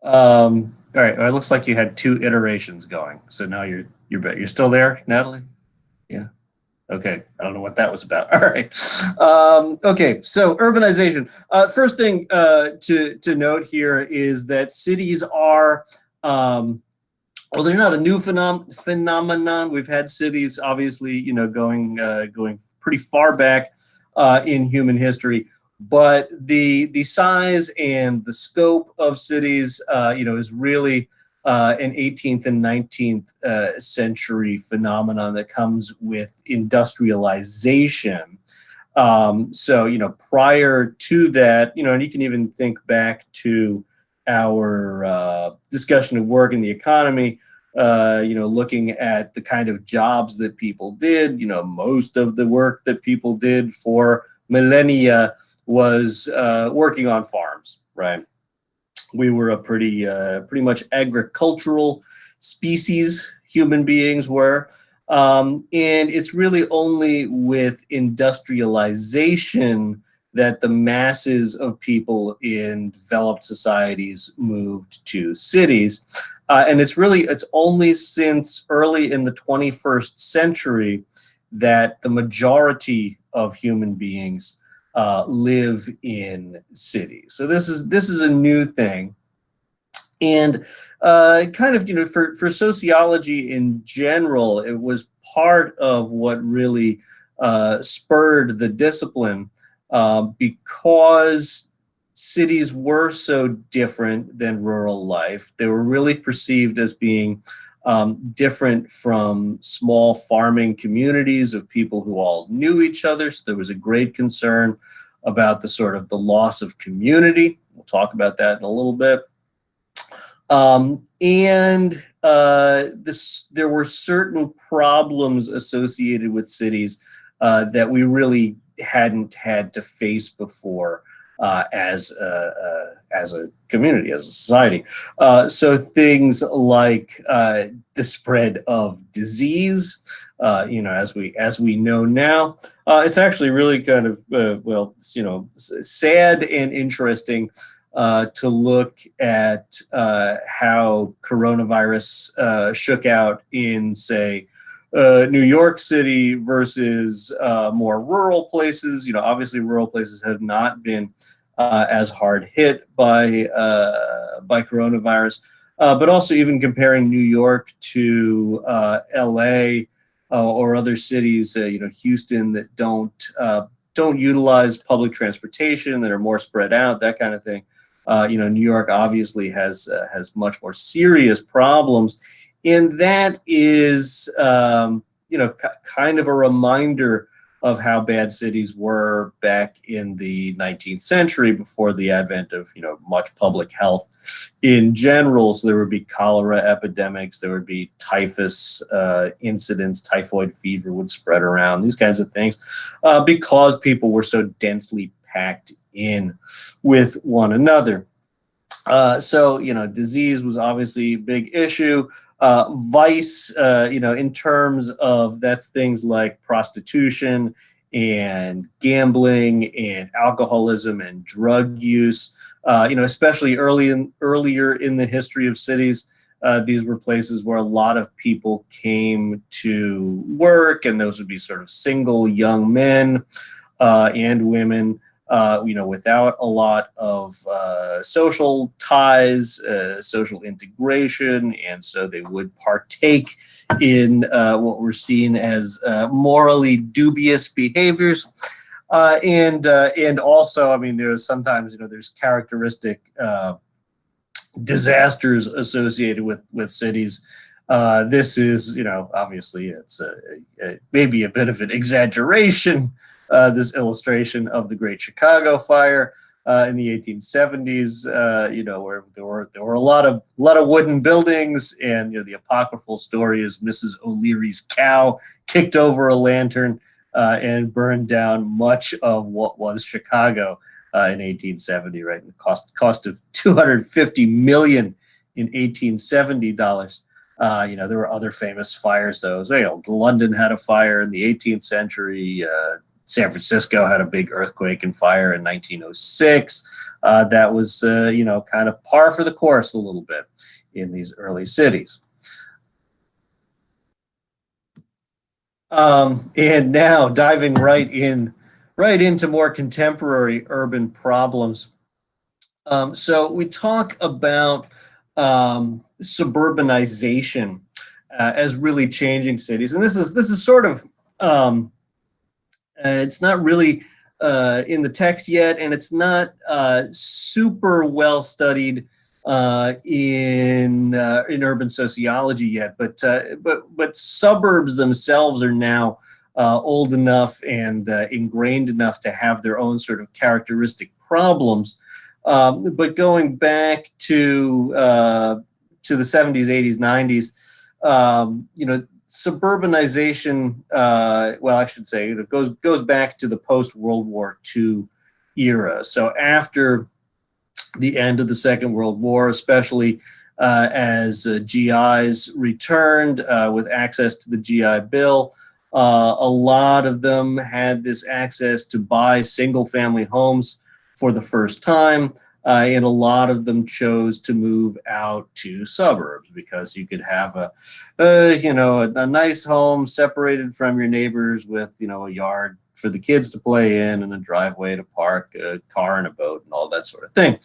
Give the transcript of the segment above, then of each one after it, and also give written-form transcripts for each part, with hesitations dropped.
All right. Well, it looks like you had two iterations going. So now you're still there, Natalie? Yeah. Okay. I don't know what that was about. All right. Okay. So urbanization. First thing to note here is that cities are well, they're not a new phenomenon. We've had cities, obviously, going pretty far back in human history, but the size and the scope of cities, is really an 18th and 19th century phenomenon that comes with industrialization. Prior to that, and you can even think back to our discussion of work in the economy, looking at the kind of jobs that people did. Most of the work that people did for millennia was working on farms, right? We were a pretty much agricultural species, human beings were. And it's really only with industrialization that the masses of people in developed societies moved to cities. And it's only since early in the 21st century that the majority of human beings live in cities. So this is a new thing. And for sociology in general, it was part of what really spurred the discipline, because cities were so different than rural life. They were really perceived as being different from small farming communities of people who all knew each other. So there was a great concern about the loss of community. We'll talk about that in a little bit. There were certain problems associated with cities that we really hadn't had to face before as a community, as a society. So things like the spread of disease, as we know now, it's actually really kind of sad and interesting to look at how coronavirus shook out in, say, New York City versus more rural places. Obviously, rural places have not been as hard hit by coronavirus, but also even comparing New York to LA or other cities, Houston, that don't utilize public transportation, that are more spread out, that kind of thing. New York obviously has much more serious problems, and that is kind of a reminder of how bad cities were back in the 19th century, before the advent of much public health in general. So there would be cholera epidemics, there would be typhus incidents, typhoid fever would spread around, these kinds of things, because people were so densely packed in with one another. Disease was obviously a big issue. Vice, in terms of, that's things like prostitution and gambling and alcoholism and drug use. Especially earlier in the history of cities, these were places where a lot of people came to work, and those would be sort of single young men and women, without a lot of social ties, social integration, and so they would partake in what were seen as morally dubious behaviors, and also, there's sometimes there's characteristic disasters associated with cities. This is, obviously it's maybe a bit of an exaggeration, this illustration of the Great Chicago Fire in the 1870s, where there were a lot of wooden buildings, and the apocryphal story is Mrs. O'Leary's cow kicked over a lantern and burned down much of what was Chicago in 1870. Right, and the cost of $250 million in 1870 dollars. There were other famous fires, though. London had a fire in the 18th century. San Francisco had a big earthquake and fire in 1906. That was, kind of par for the course a little bit in these early cities. And now diving right into more contemporary urban problems. So we talk about suburbanization as really changing cities, and this is sort of it's not really in the text yet, and it's not super well studied in urban sociology yet. But suburbs themselves are now old enough and ingrained enough to have their own sort of characteristic problems. But going back to the 70s, 80s, 90s, suburbanization, well, I should say, it goes back to the post-World War II era. So after the end of the Second World War, especially as GIs returned with access to the GI Bill, a lot of them had this access to buy single-family homes for the first time. And a lot of them chose to move out to suburbs because you could have a nice home separated from your neighbors with, a yard for the kids to play in and a driveway to park a car and a boat and all that sort of thing.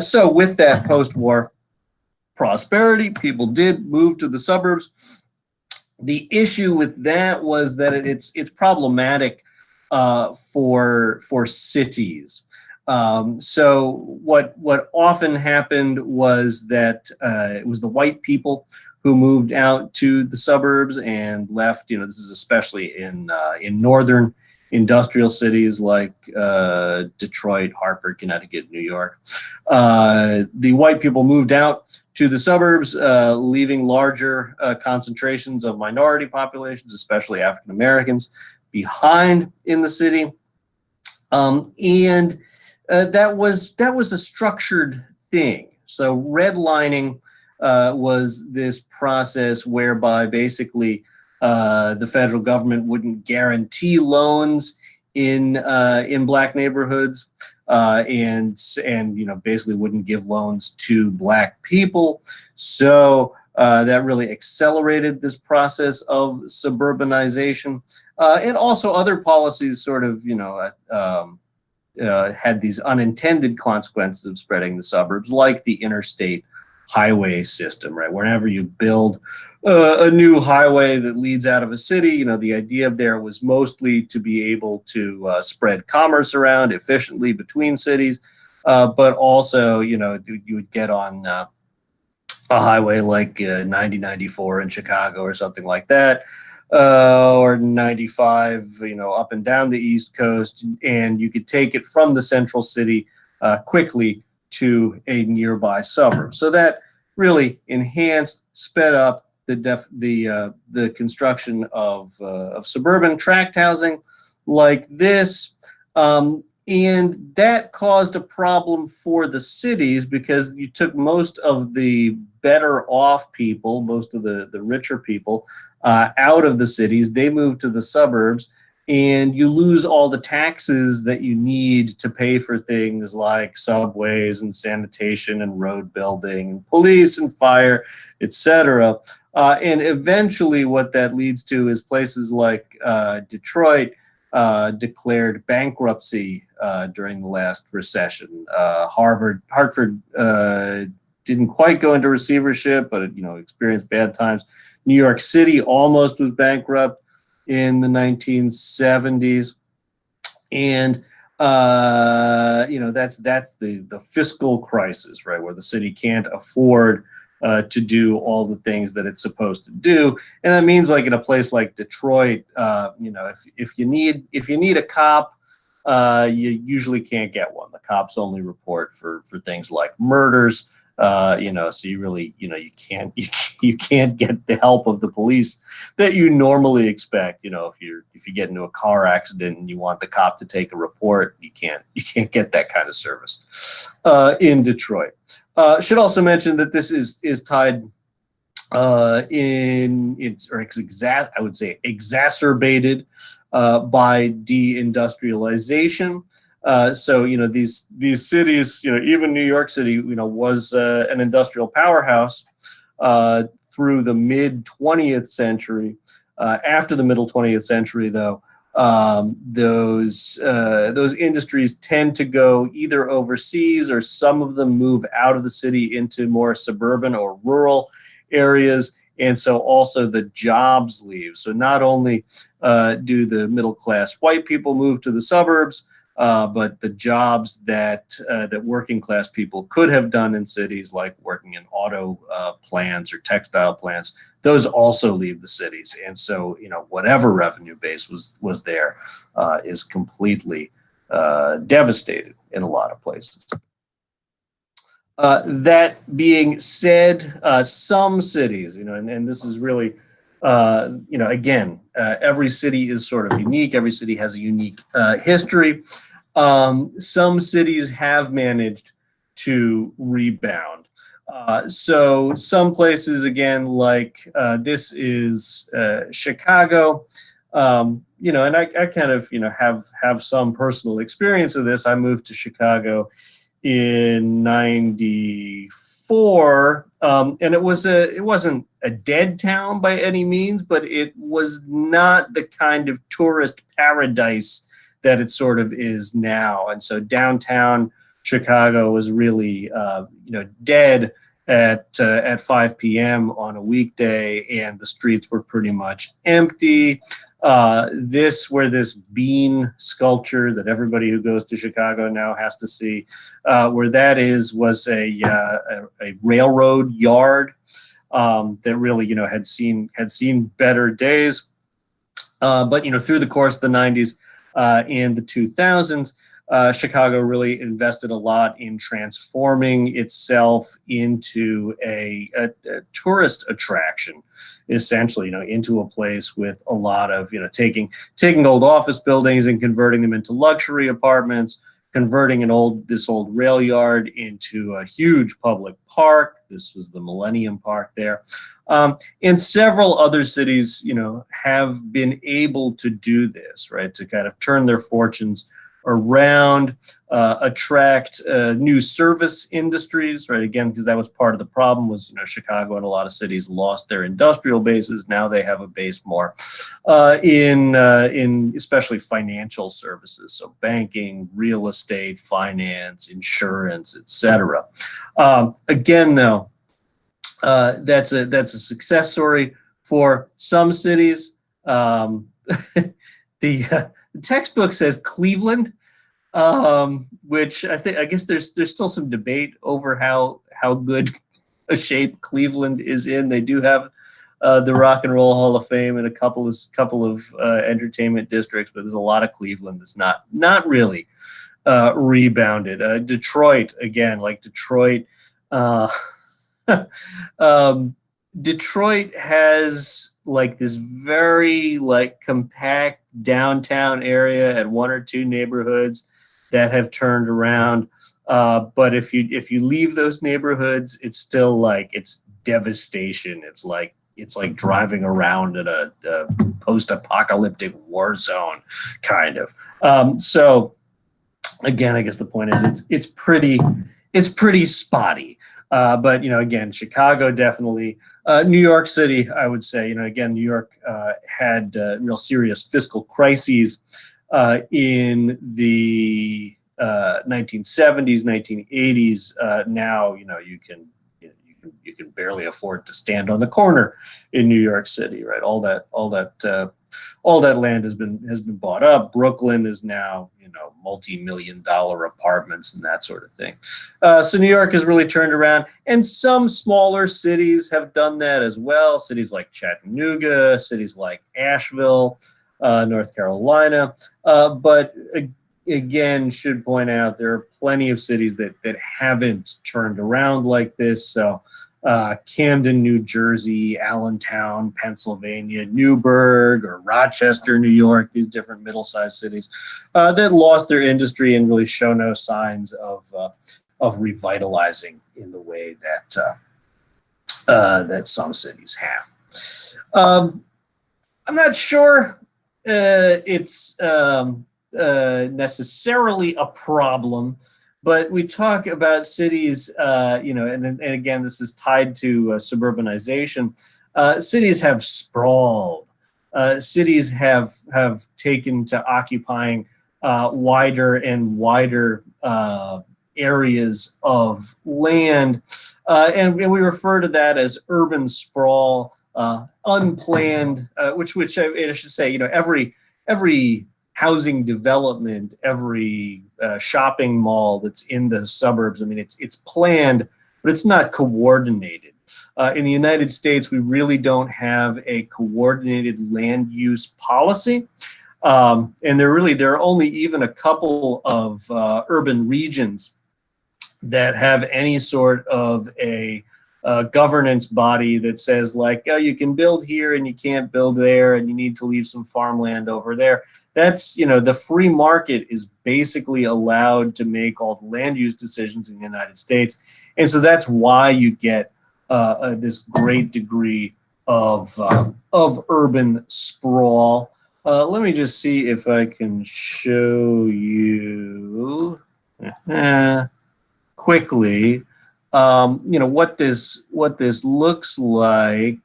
So with that post-war prosperity, people did move to the suburbs. The issue with that was that it's problematic for cities. So what often happened was that it was the white people who moved out to the suburbs and left. This is especially in northern industrial cities like Detroit, Hartford, Connecticut, New York. The white people moved out to the suburbs, leaving larger concentrations of minority populations, especially African Americans, behind in the city. And that was a structured thing. So redlining was this process whereby basically the federal government wouldn't guarantee loans in black neighborhoods, and basically wouldn't give loans to black people. So that really accelerated this process of suburbanization, and also other policies sort of had these unintended consequences of spreading the suburbs, like the interstate highway system, right? Whenever you build a new highway that leads out of a city, the idea there was mostly to be able to spread commerce around efficiently between cities, but also, you would get on a highway like 9094 in Chicago or something like that, or 95, up and down the East Coast, and you could take it from the central city quickly to a nearby suburb. So that really enhanced, sped up the construction of suburban tract housing like this, and that caused a problem for the cities because you took most of the better off people, most of the richer people, out of the cities. They moved to the suburbs, and you lose all the taxes that you need to pay for things like subways and sanitation and road building and police and fire, etc. And eventually what that leads to is places like Detroit declared bankruptcy during the last recession. Hartford didn't quite go into receivership, but it, experienced bad times. New York City almost was bankrupt in the 1970s, and that's the fiscal crisis, right, where the city can't afford to do all the things that it's supposed to do, and that means, like in a place like Detroit, if you need a cop, you usually can't get one. The cops only report for things like murders. So you really, you can't get the help of the police that you normally expect. If you get into a car accident and you want the cop to take a report, you can't get that kind of service in Detroit. Should also mention that this is tied exacerbated by deindustrialization. So these cities, even New York City, was an industrial powerhouse through the mid 20th century. After the middle 20th century, though, those industries tend to go either overseas, or some of them move out of the city into more suburban or rural areas. And so also the jobs leave. So not only do the middle class white people move to the suburbs, but the jobs that working class people could have done in cities, like working in auto plants or textile plants, those also leave the cities. And so whatever revenue base was there is completely devastated in a lot of places. That being said, some cities, and this is really, again, every city is sort of unique. Every city has a unique history. Some cities have managed to rebound. So some places, again, like this is Chicago. And I kind of, have some personal experience of this. I moved to Chicago in '94, and it wasn't a dead town by any means, but it was not the kind of tourist paradise that it sort of is now. And so downtown Chicago was really dead at 5 p.m. on a weekday, and the streets were pretty much empty. Where this bean sculpture that everybody who goes to Chicago now has to see, where that was a railroad yard that really had seen better days. But through the course of the '90s and the 2000s, Chicago really invested a lot in transforming itself into a tourist attraction, essentially, into a place with a lot of, taking old office buildings and converting them into luxury apartments, converting this old rail yard into a huge public park. This was the Millennium Park there. And several other cities, have been able to do this, right, to kind of turn their fortunes around, attract new service industries, right? Again, because that was part of the problem was, Chicago and a lot of cities lost their industrial bases. Now they have a base more in especially financial services, so banking, real estate, finance, insurance, etc. Again, though, that's a success story for some cities. The textbook says Cleveland, which I guess there's still some debate over how good a shape Cleveland is in. They do have the Rock and Roll Hall of Fame and a couple of entertainment districts, but there's a lot of Cleveland that's not really rebounded. Detroit, again, like Detroit. Detroit has like this very compact downtown area at one or two neighborhoods that have turned around. But if you leave those neighborhoods, it's still it's devastation. It's like driving around in a post-apocalyptic war zone, kind of. So again, I guess the point is it's pretty spotty. But again, Chicago definitely. New York City, I would say, again, New York had real serious fiscal crises in the 1970s, 1980s. Now, you can barely afford to stand on the corner in New York City, right? All that land has been bought up. Brooklyn is now, multi-million-dollar apartments and that sort of thing. So New York has really turned around, and some smaller cities have done that as well. Cities like Chattanooga, cities like Asheville, North Carolina. But again, should point out there are plenty of cities that haven't turned around like this. So Camden, New Jersey, Allentown, Pennsylvania, Newburgh, or Rochester, New York, these different middle-sized cities that lost their industry and really show no signs of revitalizing in the way that some cities have. I'm not sure it's necessarily a problem, but we talk about cities, and again, this is tied to suburbanization. Cities have sprawled. Cities have taken to occupying wider and wider areas of land, and we refer to that as urban sprawl, unplanned, which I should say, every housing development, every shopping mall that's in the suburbs, I mean, it's planned, but it's not coordinated. In the United States, we really don't have a coordinated land use policy. And there are only even a couple of urban regions that have any sort of a governance body that says, like, oh, you can build here and you can't build there, and you need to leave some farmland over there. That's, the free market is basically allowed to make all the land use decisions in the United States. And so that's why you get this great degree of urban sprawl. Let me just see if I can show you quickly, what this looks like.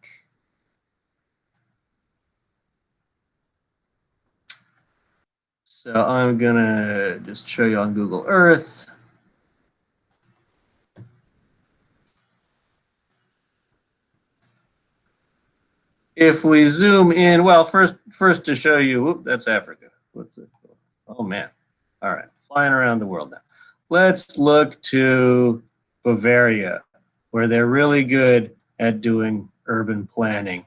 So I'm gonna just show you on Google Earth. If we zoom in, well, first to show you, whoop, that's Africa. What's it? Oh man! All right, flying around the world now. Let's look to Bavaria, where they're really good at doing urban planning.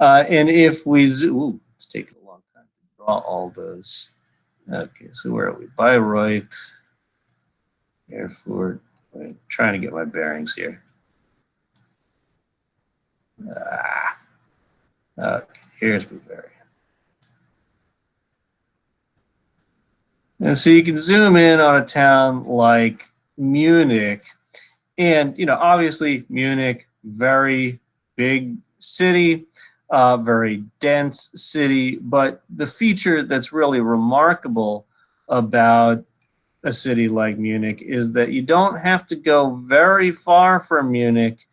And if we zoom, it's taking a long time to draw all those. Okay, so where are we? Bayreuth, Erfurt. I'm trying to get my bearings here. Okay, here's Bavaria. And so you can zoom in on a town like Munich, and obviously Munich, very big city, very dense city, but the feature that's really remarkable about a city like Munich is that you don't have to go very far from Munich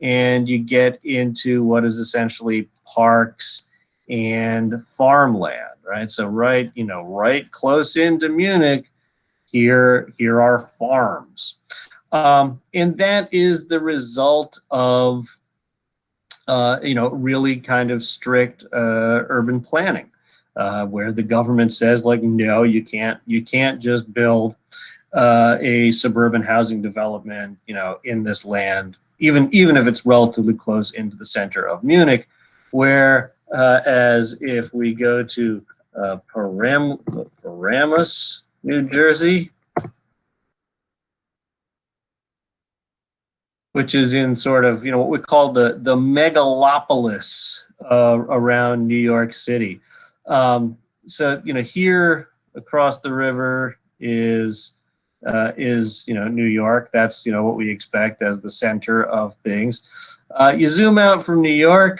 and you get into what is essentially parks and farmland, right? So right close into Munich, here are farms. And that is the result of really kind of strict urban planning, where the government says, like, no, you can't just build a suburban housing development, in this land, even if it's relatively close into the center of Munich, where as if we go to Paramus, New Jersey, which is in sort of, what we call the megalopolis around New York City. So, here across the river is New York. That's, what we expect as the center of things. You zoom out from New York,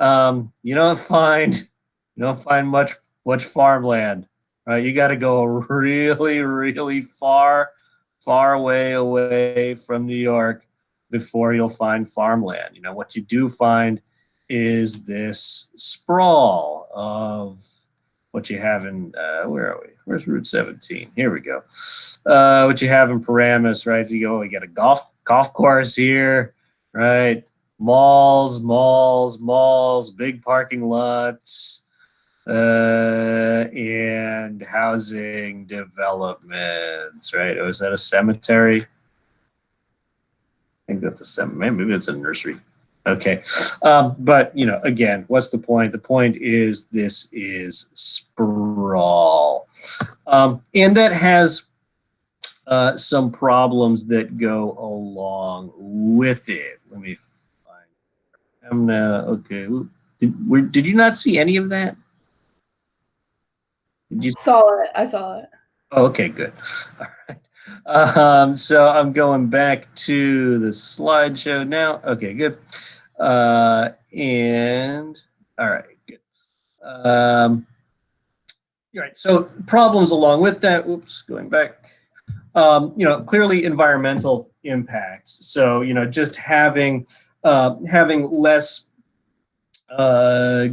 you don't find much farmland, right? You got to go really, really far away from New York before you'll find farmland. What you do find is this sprawl of what you have in, where are we? Where's Route 17? Here we go. What you have in Paramus, right? So you go, we got a golf course here, right? Malls, big parking lots, and housing developments, right? Oh, is that a cemetery? I think that's a cemetery. Maybe it's a nursery. Okay. But, again, what's the point? The point is this is sprawl. And that has some problems that go along with it. Let me find. Okay. Did you not see any of that? Did you I saw it. Oh, okay, good. All right. So I'm going back to the slideshow now. Okay, good. And all right, good. Right. So problems along with that. Oops, going back. Clearly environmental impacts. So just having less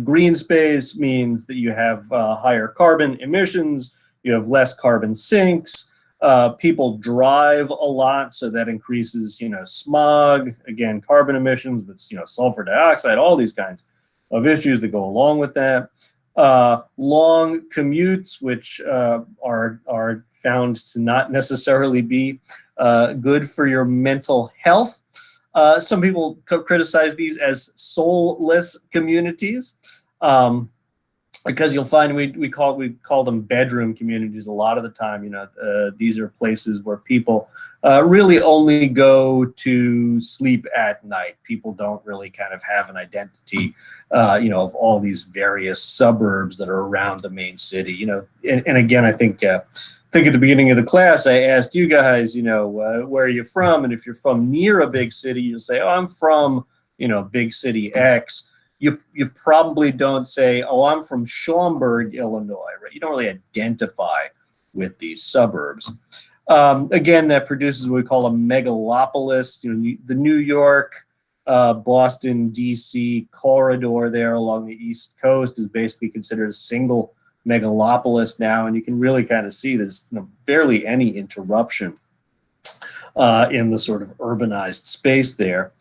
green space means that you have higher carbon emissions. You have less carbon sinks. People drive a lot, so that increases smog, again carbon emissions, but sulfur dioxide, all these kinds of issues that go along with that. Long commutes, which are found to not necessarily be good for your mental health. Some people criticize these as soulless communities, because you'll find we call them bedroom communities a lot of the time. These are places where people really only go to sleep at night. People don't really kind of have an identity, of all these various suburbs that are around the main city. And again, I think at the beginning of the class, I asked you guys, where are you from? And if you're from near a big city, you'll say, oh, I'm from, big city X. You probably don't say, oh, I'm from Schaumburg, Illinois, right? You don't really identify with these suburbs. Again, that produces what we call a megalopolis. The New York, Boston, DC corridor there along the East Coast is basically considered a single megalopolis now, and you can really kind of see there's barely any interruption in the sort of urbanized space there.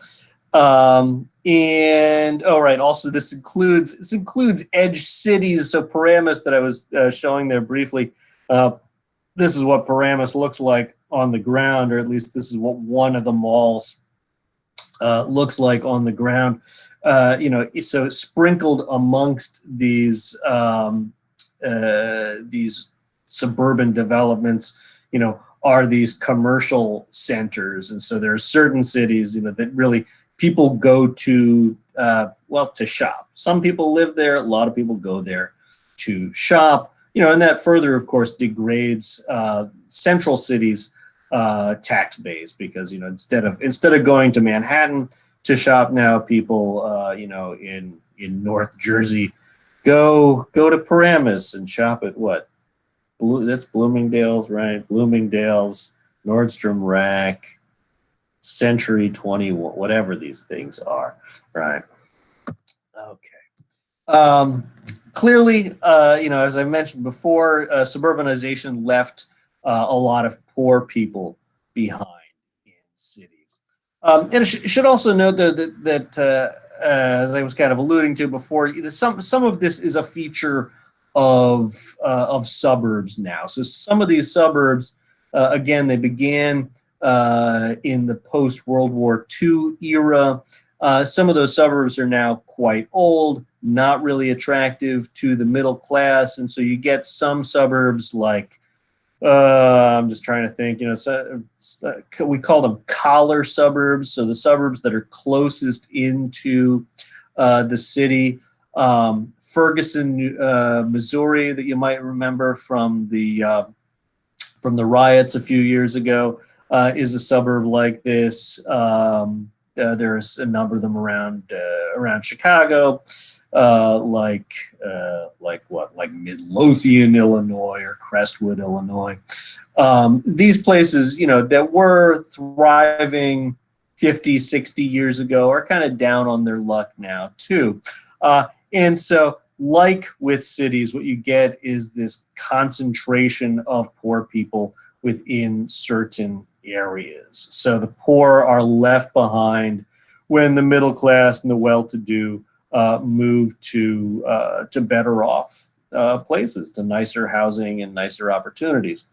And also this includes edge cities. So Paramus, that I was showing there briefly, this is what Paramus looks like on the ground, or at least this is what one of the malls looks like on the ground. So sprinkled amongst these suburban developments, are these commercial centers. And so there are certain cities, that really people go to, to shop. Some people live there. A lot of people go there to shop, and that further, of course, degrades central cities' tax base, because, instead of going to Manhattan to shop now, people, in North Jersey go to Paramus and shop at what? That's Bloomingdale's, right? Bloomingdale's, Nordstrom Rack, Century 21, whatever these things are, right? Okay. Clearly, as I mentioned before, suburbanization left a lot of poor people behind in cities. And I should also note that as I was kind of alluding to before, some of this is a feature of suburbs now. So some of these suburbs, again, they began in the post-World War II era. Some of those suburbs are now quite old, not really attractive to the middle class, and so you get some suburbs like, I'm just trying to think, we call them collar suburbs, so the suburbs that are closest into the city. Ferguson, Missouri, that you might remember from the riots a few years ago, is a suburb like this. There's a number of them around Chicago, like Midlothian, Illinois, or Crestwood, Illinois. These places, that were thriving 50, 60 years ago are kind of down on their luck now too. And so, like with cities, what you get is this concentration of poor people within certain areas. So the poor are left behind when the middle class and the well-to-do move to better off places, to nicer housing and nicer opportunities.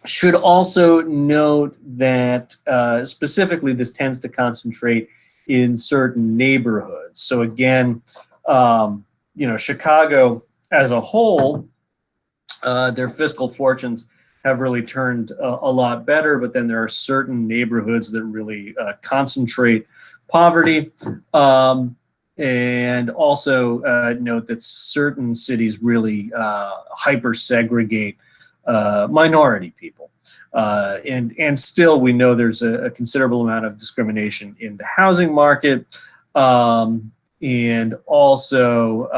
Should also note that specifically this tends to concentrate in certain neighborhoods. So again, Chicago as a whole, their fiscal fortunes have really turned a lot better, but then there are certain neighborhoods that really concentrate poverty. And also note that certain cities really hyper-segregate minority people. And still we know there's a considerable amount of discrimination in the housing market. and also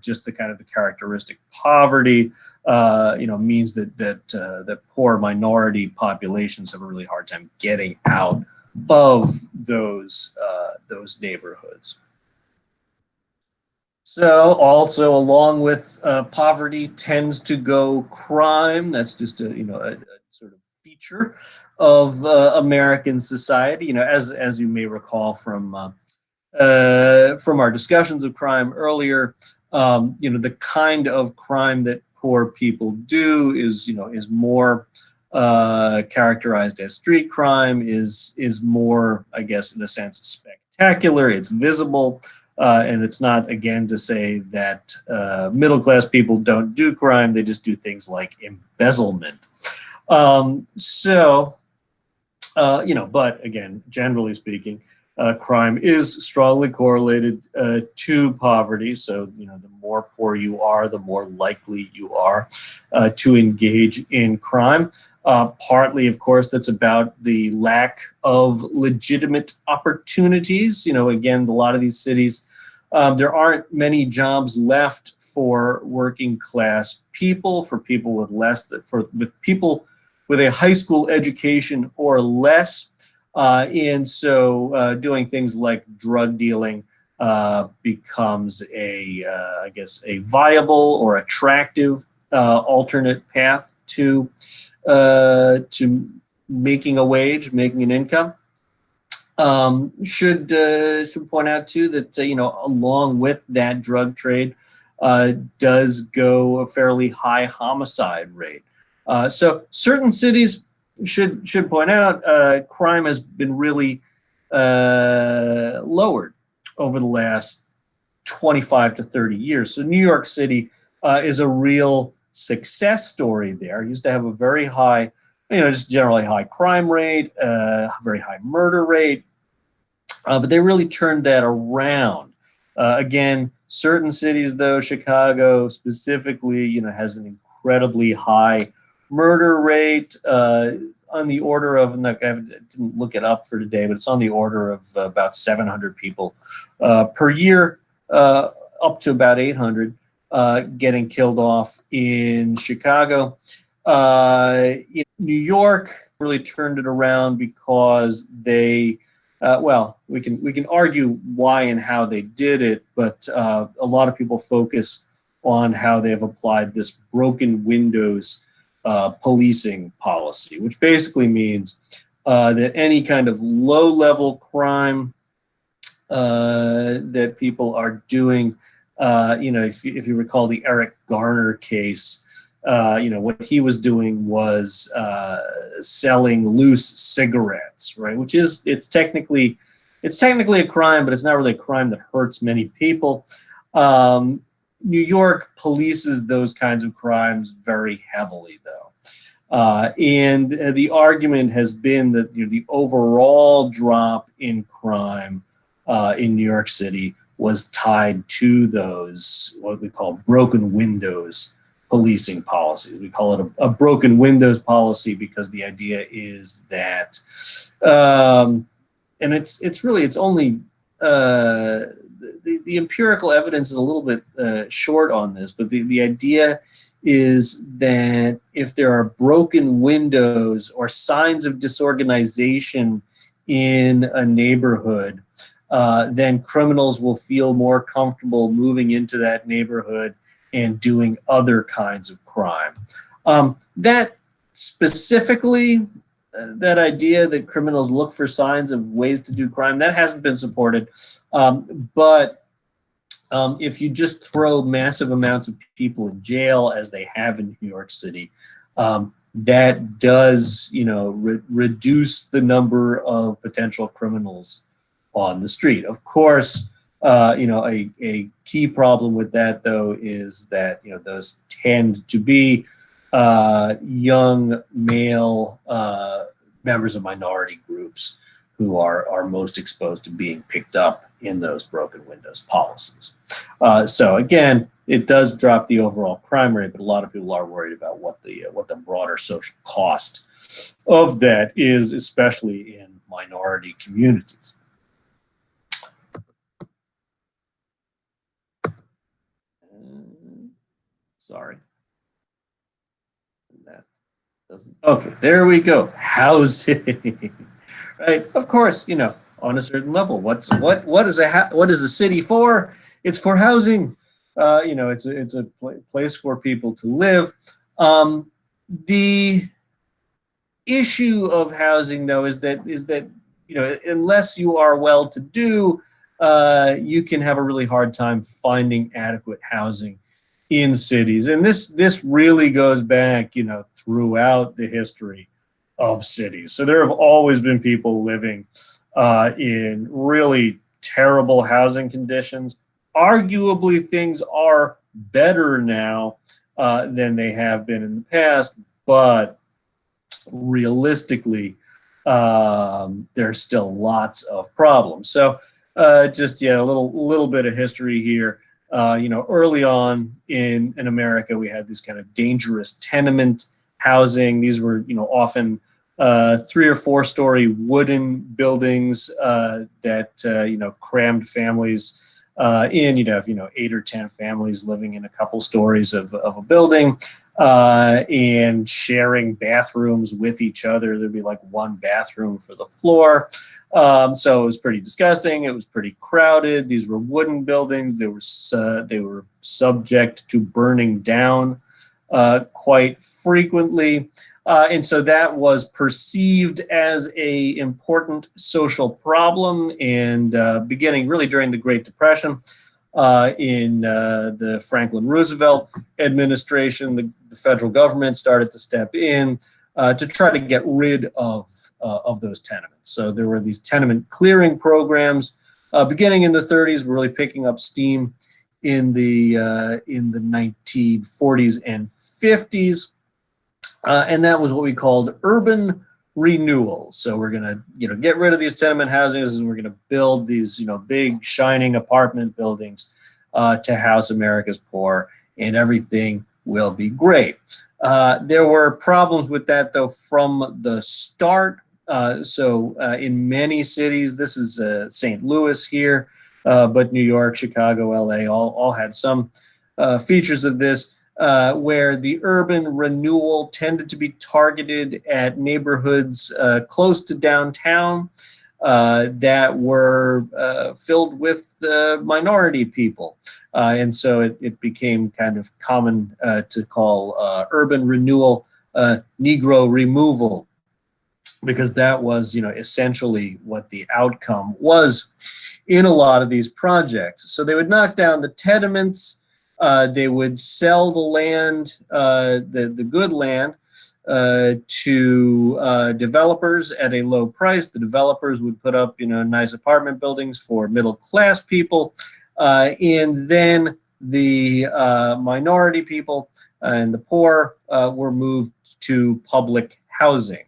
just the kind of the characteristic poverty means that poor minority populations have a really hard time getting out of those neighborhoods. So also along with poverty tends to go crime. That's just a sort of feature of American society. As you may recall from our discussions of crime earlier, the kind of crime that poor people do is more characterized as street crime, is more, I guess, in a sense, spectacular. It's visible. And it's not, again, to say that middle-class people don't do crime. They just do things like embezzlement. But again, generally speaking, crime is strongly correlated to poverty. So, the more poor you are, the more likely you are to engage in crime. Partly, of course, that's about the lack of legitimate opportunities. Again, a lot of these cities, there aren't many jobs left for working class people, for people with with people with a high school education or less. And so doing things like drug dealing becomes I guess, a viable or attractive alternate path to making a wage, making an income. Should point out too that along with that drug trade does go a fairly high homicide rate. So certain cities should point out crime has been really lowered over the last 25 to 30 years. So New York City is a real success story there. It used to have a very high, just generally high crime rate, very high murder rate, but they really turned that around. Again, certain cities, though, Chicago specifically, has an incredibly high murder rate on the order of, I didn't look it up for today, but it's on the order of about 700 people per year, up to about 800 getting killed off in Chicago. New York really turned it around because they, we can argue why and how they did it, but a lot of people focus on how they have applied this broken windows policing policy, which basically means that any kind of low-level crime that people are doing, if you recall the Eric Garner case, what he was doing was selling loose cigarettes, right? Which is, it's technically a crime, but it's not really a crime that hurts many people. New York polices those kinds of crimes very heavily, though. And the argument has been that the overall drop in crime in New York City was tied to those, what we call broken windows policing policies. We call it a broken windows policy because the idea is that, and it's only, the empirical evidence is a little bit short on this, but the idea is that if there are broken windows or signs of disorganization in a neighborhood, then criminals will feel more comfortable moving into that neighborhood and doing other kinds of crime. That specifically, that idea that criminals look for signs of ways to do crime, that hasn't been supported. But if you just throw massive amounts of people in jail, as they have in New York City, that does, reduce the number of potential criminals on the street. Of course, a key problem with that, though, is that those tend to be young male members of minority groups who are most exposed to being picked up in those broken windows policies. So again, it does drop the overall crime rate, but a lot of people are worried about what the broader social cost of that is, especially in minority communities. Sorry. That doesn't. Okay, there we go. Housing. Right. Of course, on a certain level. What is what is a city for? It's for housing. It's a place for people to live. The issue of housing, though, is that unless you are well-to-do, you can have a really hard time finding adequate housing in cities, and this really goes back, throughout the history of cities. So there have always been people living in really terrible housing conditions. Arguably, things are better now than they have been in the past, but realistically, there's still lots of problems. So just a little bit of history here. Early on in America, we had this kind of dangerous tenement housing. These were, often 3 or 4 story wooden buildings that crammed families in. You'd have 8 or 10 families living in a couple stories of a building and sharing bathrooms with each other. There'd be like one bathroom for the floor. So it was pretty disgusting. It was pretty crowded. These were wooden buildings. They were subject to burning down quite frequently. And so that was perceived as an important social problem. And beginning really during the Great Depression, in the Franklin Roosevelt administration, the federal government started to step in to try to get rid of those tenements. So there were these tenement clearing programs beginning in the 30s, really picking up steam in the 1940s and 50s. And that was what we called urban renewal. So we're going to, get rid of these tenement houses, and we're going to build these, big shining apartment buildings to house America's poor, and everything will be great. There were problems with that, though, from the start. So in many cities, this is St. Louis here, but New York, Chicago, LA, all had some features of this. Where the urban renewal tended to be targeted at neighborhoods close to downtown that were filled with minority people. And so it became kind of common to call urban renewal Negro removal, because that was, essentially what the outcome was in a lot of these projects. So they would knock down the tenements. They would sell the land, the good land, to developers at a low price. The developers would put up, nice apartment buildings for middle-class people, and then the minority people and the poor were moved to public housing.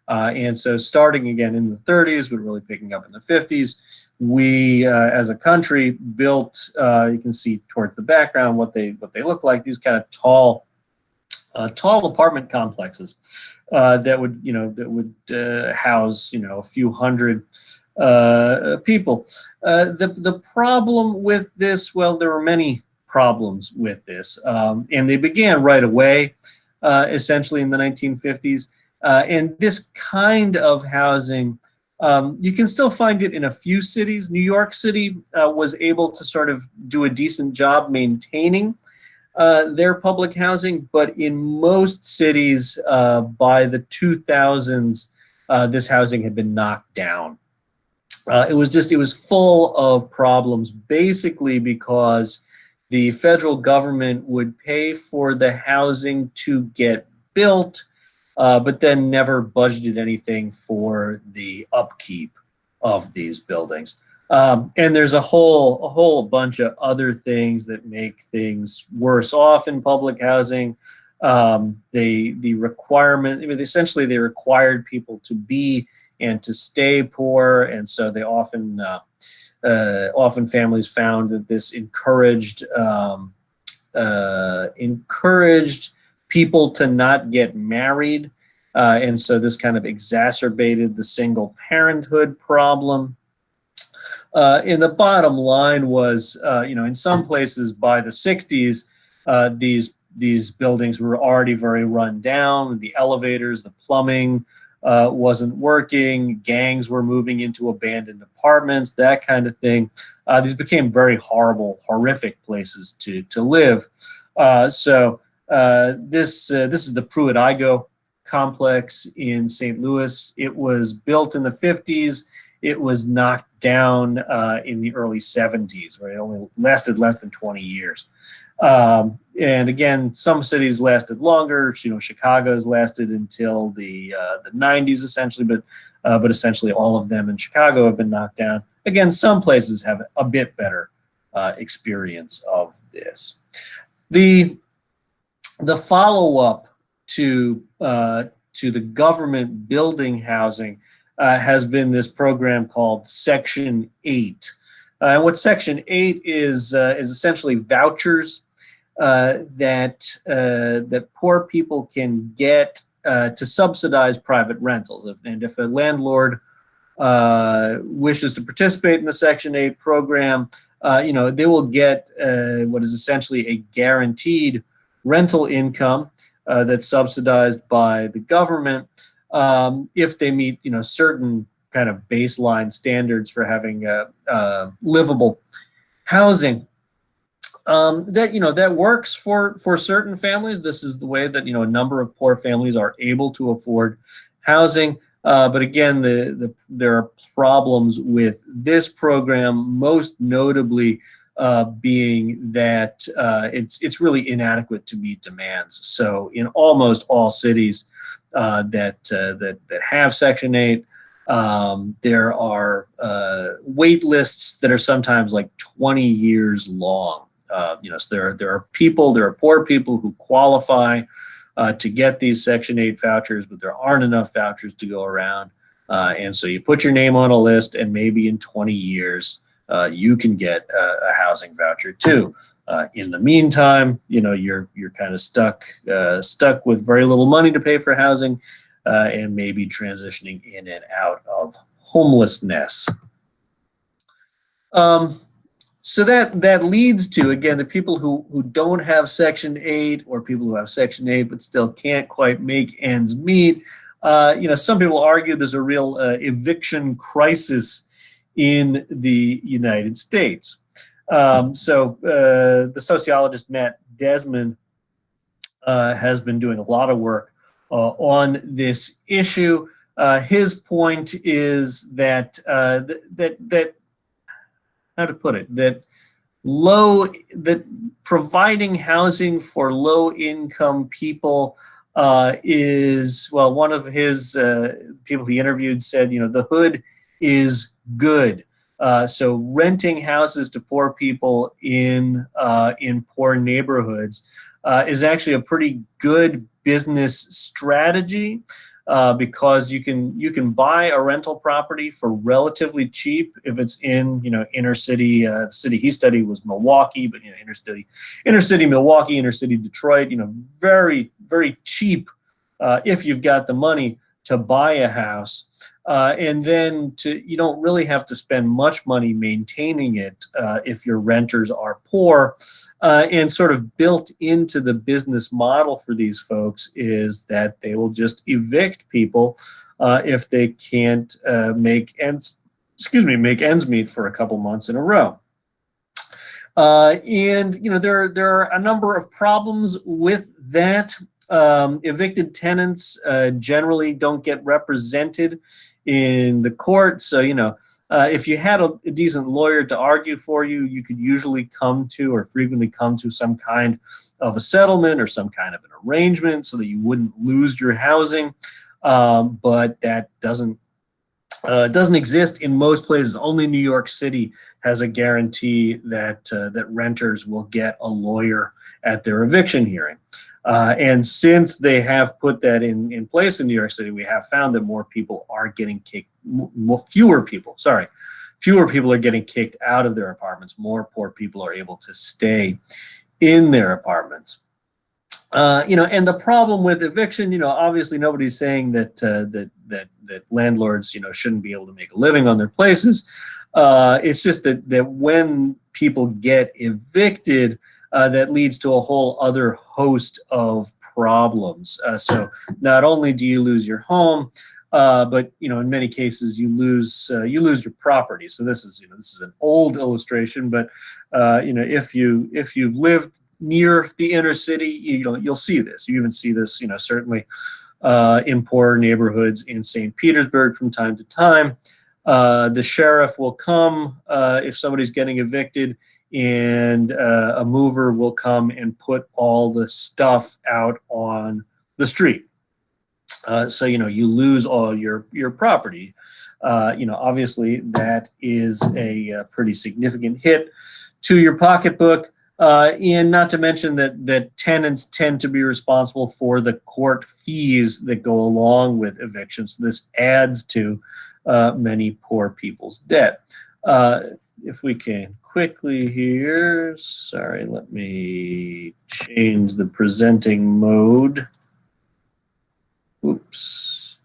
And so starting again in the 30s, but really picking up in the 50s, we, as a country, built. You can see towards the background what they look like. These kind of tall apartment complexes that would house a few hundred people. The problem with this, well, there were many problems with this, and they began right away, essentially in the 1950s. And this kind of housing, you can still find it in a few cities. New York City was able to sort of do a decent job maintaining their public housing, but in most cities by the 2000s, this housing had been knocked down. It was full of problems, basically because the federal government would pay for the housing to get built, but then never budgeted anything for the upkeep of these buildings. And there's a whole bunch of other things that make things worse off in public housing. The requirement, essentially they required people to be and to stay poor, and so they often families found that this encouraged people to not get married, and so this kind of exacerbated the single parenthood problem. And the bottom line was, in some places by the 60s, these These buildings were already very run down. The elevators, the plumbing wasn't working. Gangs were moving into abandoned apartments, that kind of thing. These became very horrible, horrific places to live. This is the Pruitt-Igoe complex in St. Louis. It was built in the 50s. It was knocked down in the early 70s, where it only lasted less than 20 years. And again, some cities lasted longer. Chicago's lasted until the 90s, essentially, but essentially all of them in Chicago have been knocked down. Again, some places have a bit better experience of this. The follow-up to the government building housing has been this program called Section 8. And what Section 8 is essentially vouchers that poor people can get to subsidize private rentals. If a landlord wishes to participate in the Section 8 program, they will get what is essentially a guaranteed rental income that's subsidized by the government if they meet certain kind of baseline standards for having livable housing. That works for certain families. This is the way that a number of poor families are able to afford housing. But again, there are problems with this program, most notably being that it's really inadequate to meet demands. So in almost all cities that have Section 8, there are wait lists that are sometimes like 20 years long. So there are poor people who qualify to get these Section 8 vouchers, but there aren't enough vouchers to go around. And so you put your name on a list, and maybe in 20 years, you can get a housing voucher too. In the meantime, you're kind of stuck with very little money to pay for housing, and maybe transitioning in and out of homelessness. So that leads to, again, the people who don't have Section 8, or people who have Section 8 but still can't quite make ends meet. Some people argue there's a real eviction crisis in the United States. The sociologist Matt Desmond has been doing a lot of work on this issue. His point is that how to put it, that providing housing for low-income people is, well, one of his people he interviewed said, the hood is good. So renting houses to poor people in poor neighborhoods is actually a pretty good business strategy. Because you can buy a rental property for relatively cheap if it's in inner city. The city he studied was Milwaukee, but inner city Milwaukee, inner city Detroit. Very, very cheap if you've got the money to buy a house, and then you don't really have to spend much money maintaining it if your renters are poor. And sort of built into the business model for these folks is that they will just evict people if they can't make ends meet for a couple months in a row. And there are a number of problems with that. Evicted tenants generally don't get represented in the court. So, if you had a decent lawyer to argue for you, you could usually frequently come to some kind of a settlement or some kind of an arrangement so that you wouldn't lose your housing. But that doesn't exist in most places. Only New York City has a guarantee that renters will get a lawyer at their eviction hearing. And since they have put that in place in New York City, we have found that fewer people are getting kicked out of their apartments. More poor people are able to stay in their apartments. And the problem with eviction, obviously nobody's saying that landlords, shouldn't be able to make a living on their places. It's just that when people get evicted, that leads to a whole other host of problems. So not only do you lose your home, but in many cases you lose your property. So this is an old illustration, but if you've lived near the inner city, you'll see this. You even see this, certainly in poorer neighborhoods in St. Petersburg from time to time. The sheriff will come if somebody's getting evicted, and a mover will come and put all the stuff out on the street. So you lose all your property. Obviously that is a pretty significant hit to your pocketbook. And not to mention that tenants tend to be responsible for the court fees that go along with evictions. This adds to many poor people's debt. If we can quickly here, sorry, let me change the presenting mode. Oops.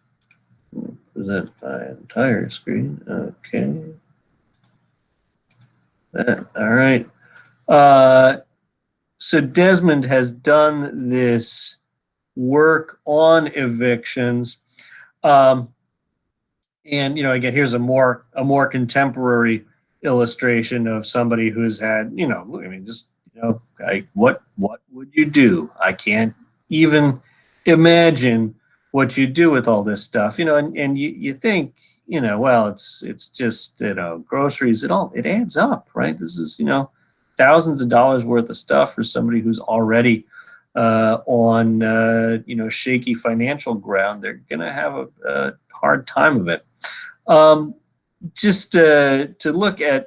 Present my entire screen. Okay. All right. So Desmond has done this work on evictions. And again, here's a more contemporary illustration of somebody who's had, what would you do? I can't even imagine what you do with all this stuff, and you think, well, it's just, groceries, it adds up, right? This is, thousands of dollars worth of stuff for somebody who's already on, shaky financial ground. They're going to have a hard time of it. Just to look at,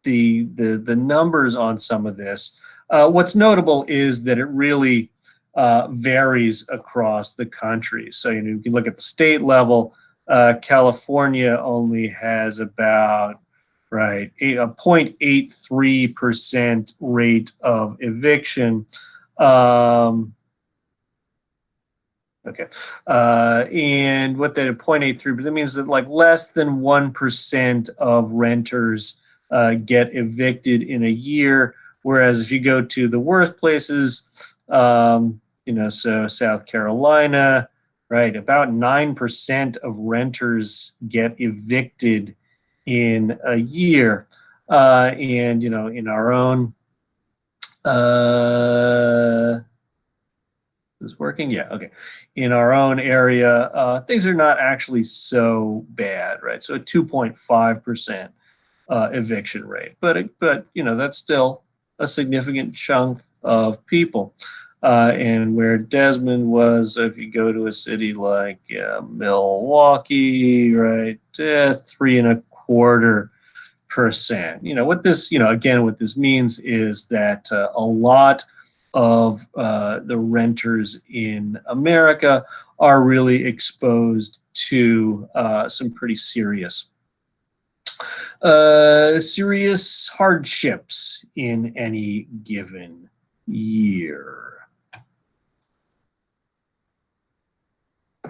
the numbers on some of this, what's notable is that it really varies across the country. So, you can look at the state level. California only has about, a 0.83% rate of eviction. Okay. And what that 0.83, but that means that less than 1% of renters get evicted in a year. Whereas if you go to the worst places, so South Carolina, right, about 9% of renters get evicted in a year. And, in our own, is this working? Yeah, okay. In our own area, things are not actually so bad, right? So a 2.5% eviction rate, but that's still a significant chunk of people. And where Desmond was, if you go to a city like Milwaukee, right, 3.25%. What this, again, what this means is that a lot of the renters in America are really exposed to some pretty serious hardships in any given year.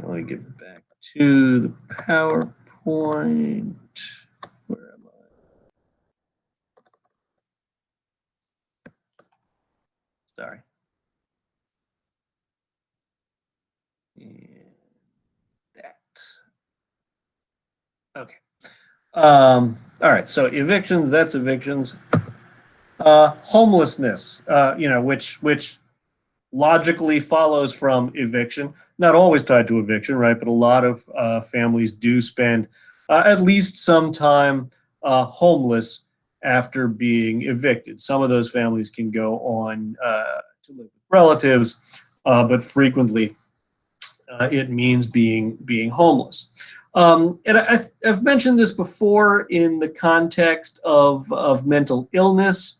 Let me get back to the PowerPoint. Where am I? Sorry. And that. Okay. All right. So evictions, that's evictions. Homelessness, which logically follows from eviction, not always tied to eviction, right? But a lot of families do spend at least some time homeless after being evicted. Some of those families can go on to live with relatives, but frequently it means being homeless. And I've mentioned this before in the context of mental illness.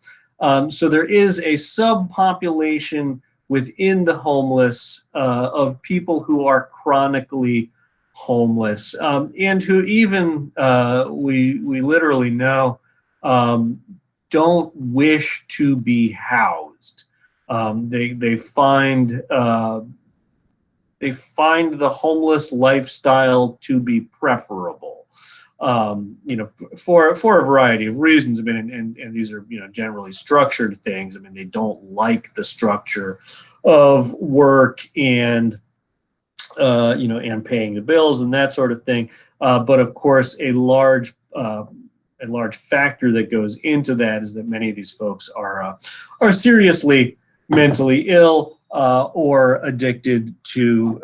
So there is a subpopulation within the homeless of people who are chronically homeless and who even we literally know don't wish to be housed. They find the homeless lifestyle to be preferable. you know, for a variety of reasons. I mean, and these are, you know, generally structured things. I mean, they don't like the structure of work and you know, and paying the bills and that sort of thing. But of course, a large factor that goes into that is that many of these folks are seriously mentally ill or addicted to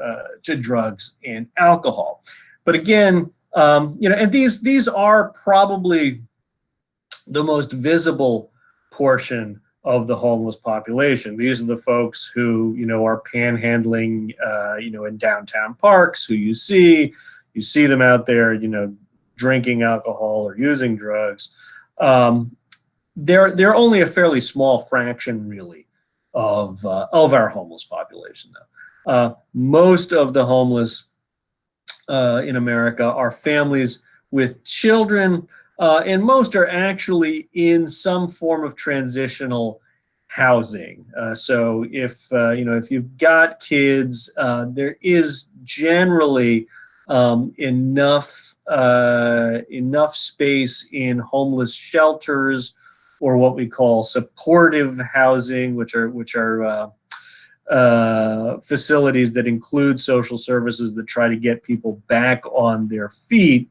drugs and alcohol. But again, you know, and these are probably the most visible portion of the homeless population. These are the folks who, you know, are panhandling, you know, in downtown parks, who you see them out there, you know, drinking alcohol or using drugs. They're only a fairly small fraction, really, of our homeless population, though. Most of the homeless in America are families with children, and most are actually in some form of transitional housing. So if you know, if you've got kids, there is generally enough space in homeless shelters, or what we call supportive housing, which are facilities that include social services that try to get people back on their feet.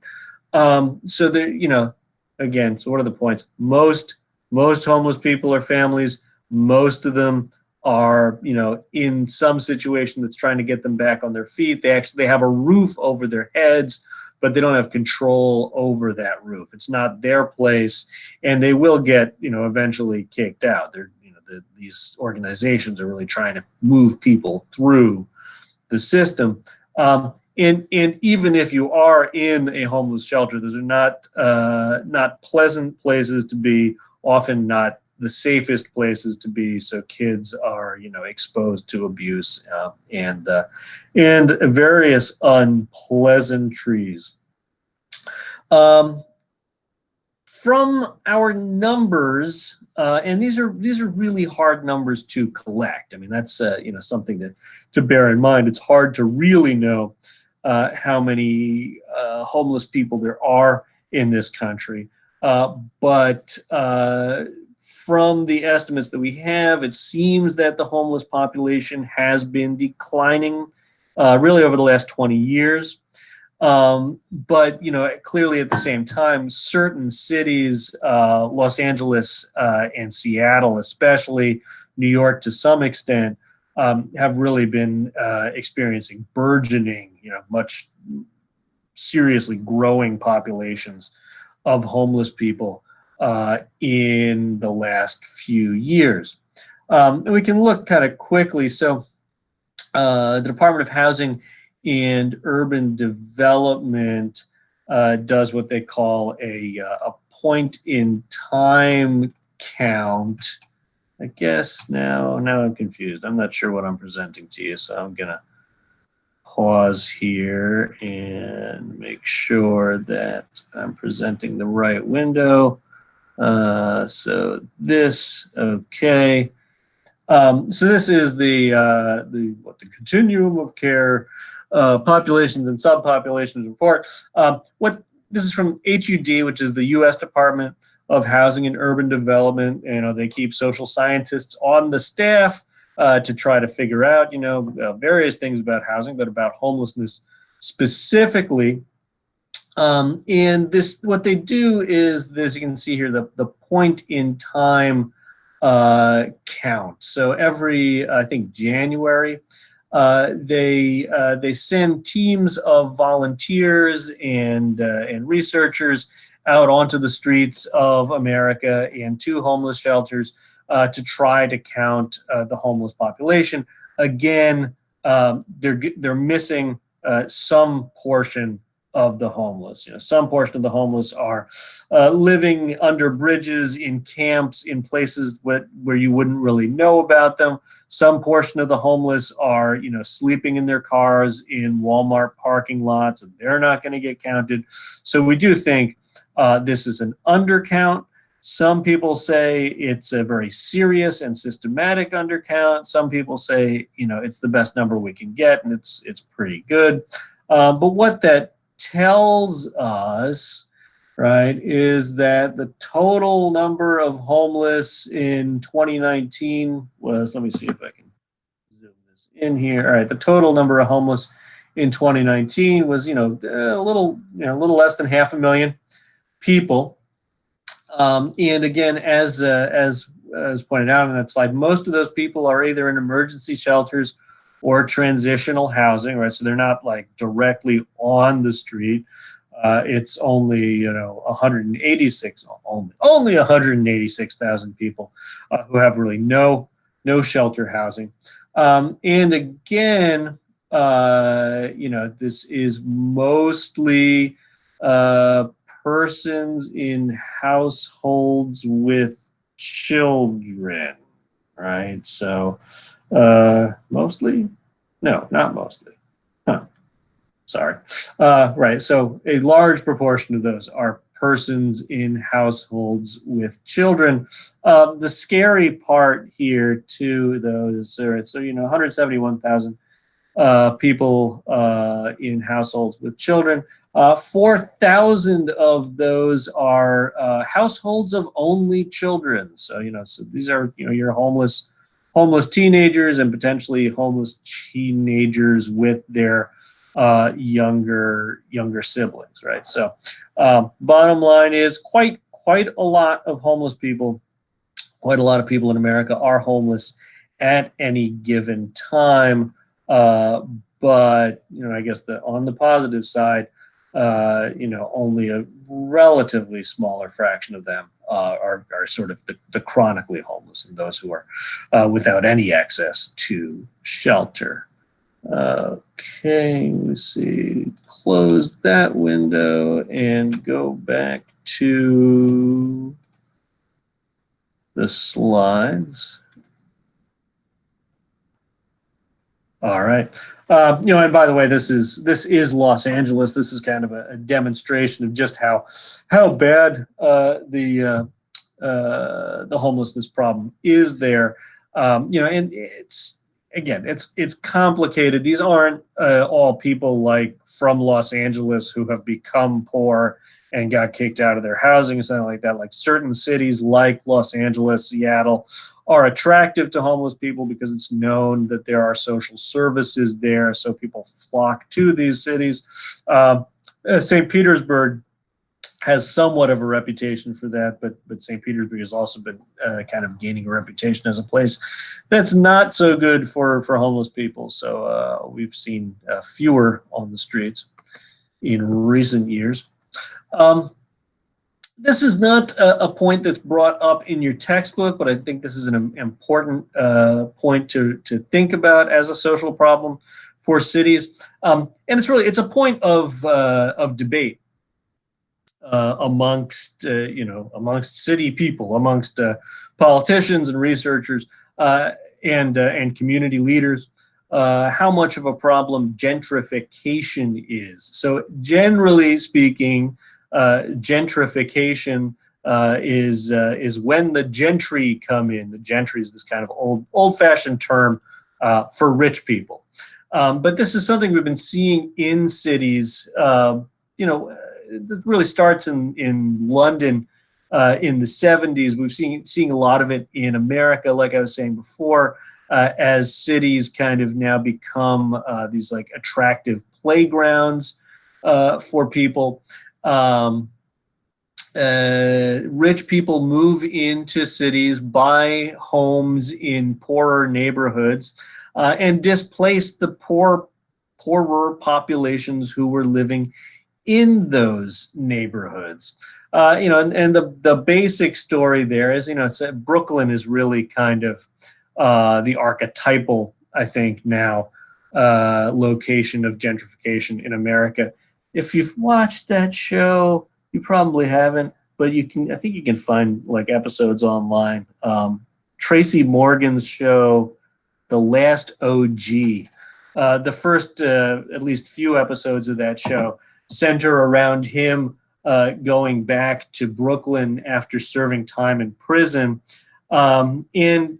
So that, you know, again, so what are the points? Most homeless people are families. Most of them are, you know, in some situation that's trying to get them back on their feet. They have a roof over their heads, but they don't have control over that roof. It's not their place, and they will get, you know, eventually kicked out. They're, you know, these organizations are really trying to move people through the system. And even if you are in a homeless shelter, those are not pleasant places to be, often not the safest places to be. So kids are, you know, exposed to abuse and various unpleasantries. From our numbers, and these are really hard numbers to collect. I mean, that's you know, something to bear in mind. It's hard to really know how many homeless people there are in this country, but from the estimates that we have, it seems that the homeless population has been declining really over the last 20 years. But, you know, clearly at the same time, certain cities, Los Angeles and Seattle especially, New York to some extent, have really been experiencing burgeoning, you know, much seriously growing populations of homeless people in the last few years. And we can look kind of quickly. So the Department of Housing and Urban Development does what they call a point in time count. I guess now I'm confused. I'm not sure what I'm presenting to you, so I'm gonna pause here and make sure that I'm presenting the right window. So this, okay. So this is the continuum of care, populations and subpopulations report. This is from HUD, which is the U.S. Department of Housing and Urban Development. You know, they keep social scientists on the staff to try to figure out, you know, various things about housing, but about homelessness specifically. And this, what they do is this, you can see here, the point in time count. So every, I think, January, they send teams of volunteers and researchers out onto the streets of America and to homeless shelters to try to count the homeless population. Again, they're missing some portion of the homeless. You know, some portion of the homeless are living under bridges, in camps, in places where you wouldn't really know about them. Some portion of the homeless are, you know, sleeping in their cars in Walmart parking lots, and they're not going to get counted. So we do think this is an undercount. Some people say it's a very serious and systematic undercount. Some people say, you know, it's the best number we can get, and it's pretty good. But what that tells us right, is that the total number of homeless in 2019 was, let me see if I can zoom this in here. All right, the total number of homeless in 2019 was, a little less than 500,000 people. And again, as pointed out on that slide, most of those people are either in emergency shelters or transitional housing, right? So they're not like directly on the street. It's only 186, only 186,000 people who have really no shelter housing. And again, this is mostly persons in households with children, right? So mostly, no, not mostly. Sorry. Right. So a large proportion of those are persons in households with children. The scary part here, too, though, is so 171,000 people in households with children. 4,000 of those are households of only children. So so these are your homeless teenagers and potentially homeless teenagers with their younger siblings, right? So bottom line is quite a lot of homeless people, quite a lot of people in America are homeless at any given time. But I guess on the positive side, only a relatively smaller fraction of them are sort of the chronically homeless and those who are without any access to shelter. Okay, let's see. Close that window and go back to the slides. All right. And by the way, this is Los Angeles. This is kind of a demonstration of just how bad the homelessness problem is there. And it's complicated. These aren't all people like from Los Angeles who have become poor and got kicked out of their housing or something like that. Like certain cities like Los Angeles, Seattle, are attractive to homeless people because it's known that there are social services there, so people flock to these cities. St. Petersburg has somewhat of a reputation for that, but St. Petersburg has also been kind of gaining a reputation as a place that's not so good for homeless people. So we've seen fewer on the streets in recent years. This is not a point that's brought up in your textbook, but I think this is an important point to think about as a social problem for cities. And it's a point of debate amongst city people, amongst politicians and researchers and community leaders. How much of a problem gentrification is. So generally speaking, gentrification is when the gentry come in. The gentry is this kind of old-fashioned term for rich people. But this is something we've been seeing in cities. It really starts in London in the 70s. We've seen a lot of it in America, like I was saying before, as cities kind of now become these like attractive playgrounds for people. Rich people move into cities, buy homes in poorer neighborhoods, and displace the poorer populations who were living in those neighborhoods. And the basic story there is, Brooklyn is really kind of the archetypal, I think, now location of gentrification in America. If you've watched that show, you probably haven't, but I think you can find like episodes online. Tracy Morgan's show, The Last OG. The first, at least few episodes of that show center around him going back to Brooklyn after serving time in prison. And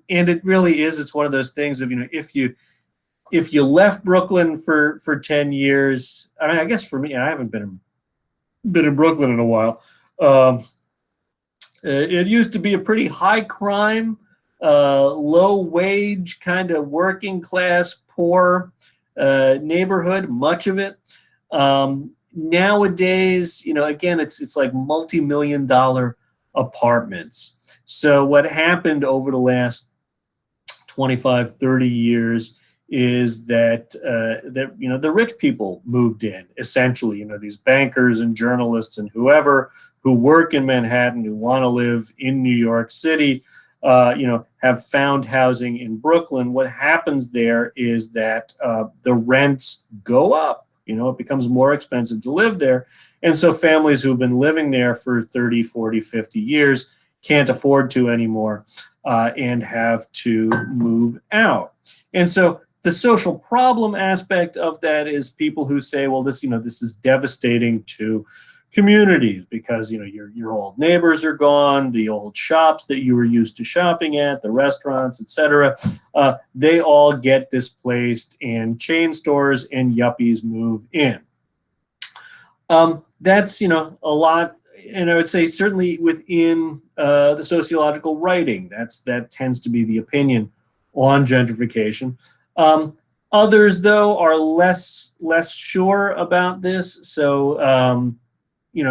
it really is, it's one of those things of, if you left Brooklyn for 10 years, I mean, I guess for me, I haven't been in Brooklyn in a while, Um, it used to be a pretty high crime, low wage, kind of working class, poor neighborhood, much of it. Nowadays, again, it's like multi-million dollar apartments. So what happened over the last 25, 30 years is that the rich people moved in, essentially, these bankers and journalists and whoever who work in Manhattan, who want to live in New York City, have found housing in Brooklyn. What happens there is that the rents go up. It becomes more expensive to live there. And so families who've been living there for 30, 40, 50 years can't afford to anymore and have to move out. And so the social problem aspect of that is people who say, well, this is devastating to communities because, your old neighbors are gone, the old shops that you were used to shopping at, the restaurants, etc. They all get displaced and chain stores and yuppies move in. That's, a lot. And I would say certainly within the sociological writing, that tends to be the opinion on gentrification. Others, though, are less sure about this. So,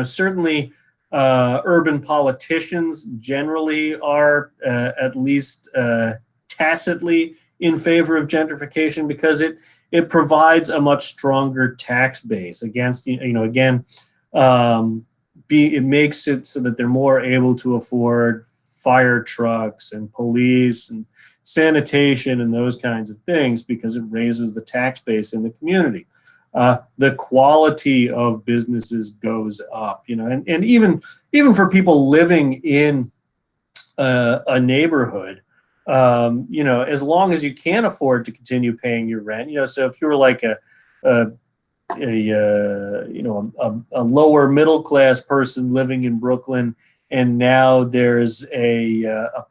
certainly urban politicians generally are at least tacitly in favor of gentrification because it provides a much stronger tax base against, again, it makes it so that they're more able to afford fire trucks and police and sanitation and those kinds of things because it raises the tax base in the community. The quality of businesses goes up, and even for people living in a neighborhood, as long as you can afford to continue paying your rent, so if you're like a lower middle class person living in Brooklyn, and now there's a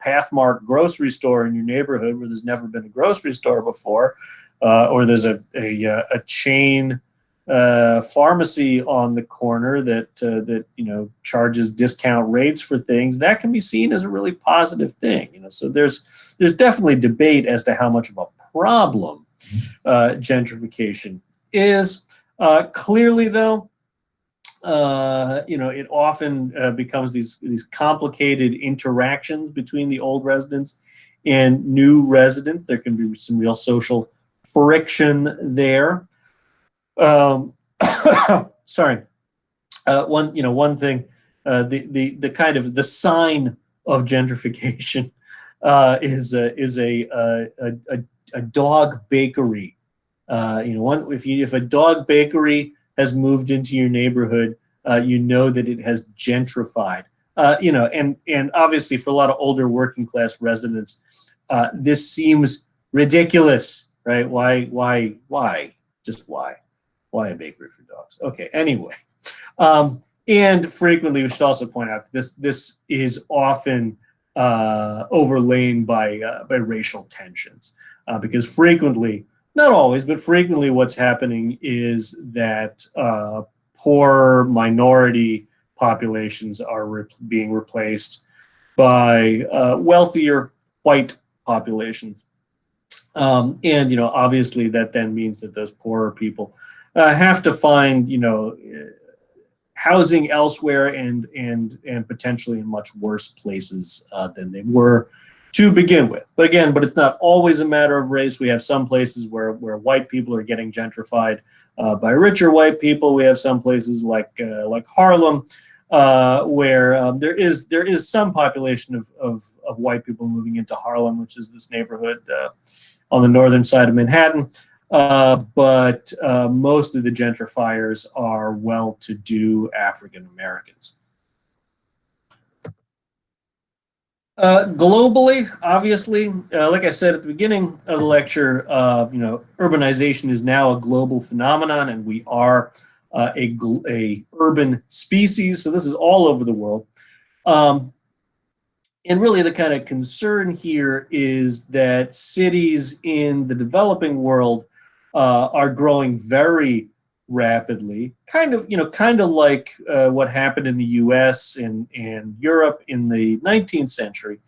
Pathmark grocery store in your neighborhood where there's never been a grocery store before, or there's a chain pharmacy on the corner that charges discount rates for things, that can be seen as a really positive thing. So there's definitely debate as to how much of a problem gentrification is. Clearly, though, it often becomes these complicated interactions between the old residents and new residents. There can be some real social friction there. Sorry. One thing, the kind of the sign of gentrification is a dog bakery. If a dog bakery has moved into your neighborhood, that it has gentrified. And obviously for a lot of older working class residents, this seems ridiculous, right? Why? Just why? Why a bakery for dogs? Okay, anyway. And frequently, we should also point out this is often overlain by racial tensions, because frequently, not always, but frequently what's happening is that poor minority populations are being replaced by wealthier white populations. And, obviously that then means that those poorer people have to find, housing elsewhere and potentially in much worse places than they were to begin with. But it's not always a matter of race. We have some places where white people are getting gentrified by richer white people. We have some places like Harlem where there is some population of white people moving into Harlem, which is this neighborhood on the northern side of Manhattan. But most of the gentrifiers are well-to-do African Americans. Globally, obviously, like I said at the beginning of the lecture, urbanization is now a global phenomenon, and we are a urban species. So this is all over the world. And really the kind of concern here is that cities in the developing world are growing very rapidly, kind of like what happened in the U.S. and Europe in the 19th century,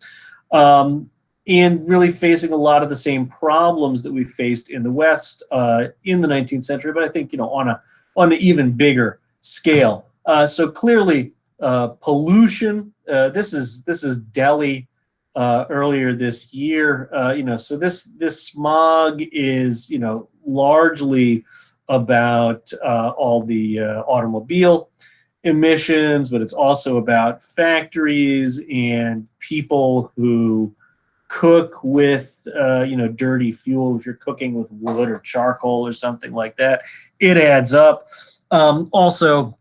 and really facing a lot of the same problems that we faced in the West in the 19th century, but I think on an even bigger scale. So clearly, pollution. This is Delhi earlier this year. So this smog is largely about all the automobile emissions, but it's also about factories and people who cook with dirty fuel. If you're cooking with wood or charcoal or something like that, it adds up. Also,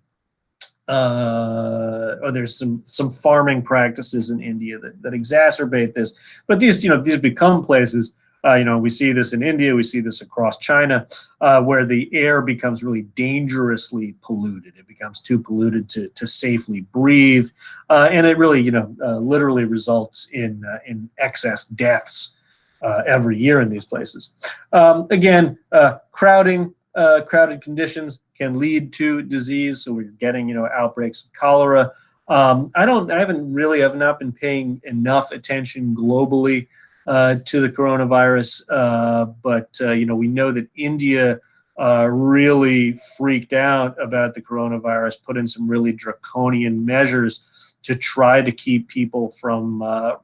there's some farming practices in India that exacerbate this. But these become places. We see this in India. We see this across China, where the air becomes really dangerously polluted. It becomes too polluted to safely breathe, and it really, literally results in excess deaths every year in these places. Again, crowded conditions can lead to disease. So we're getting, outbreaks of cholera. I have not been paying enough attention globally to the coronavirus, but we know that India really freaked out about the coronavirus, put in some really draconian measures to try to keep people to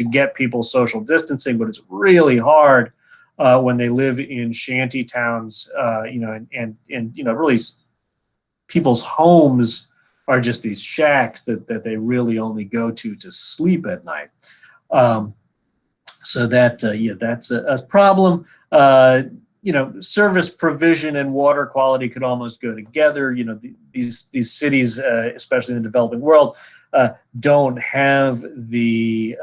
get people social distancing, but it's really hard when they live in shanty towns, and really people's homes are just these shacks that they really only go to sleep at night. So that's a problem. Service provision and water quality could almost go together. These cities, especially in the developing world, don't have the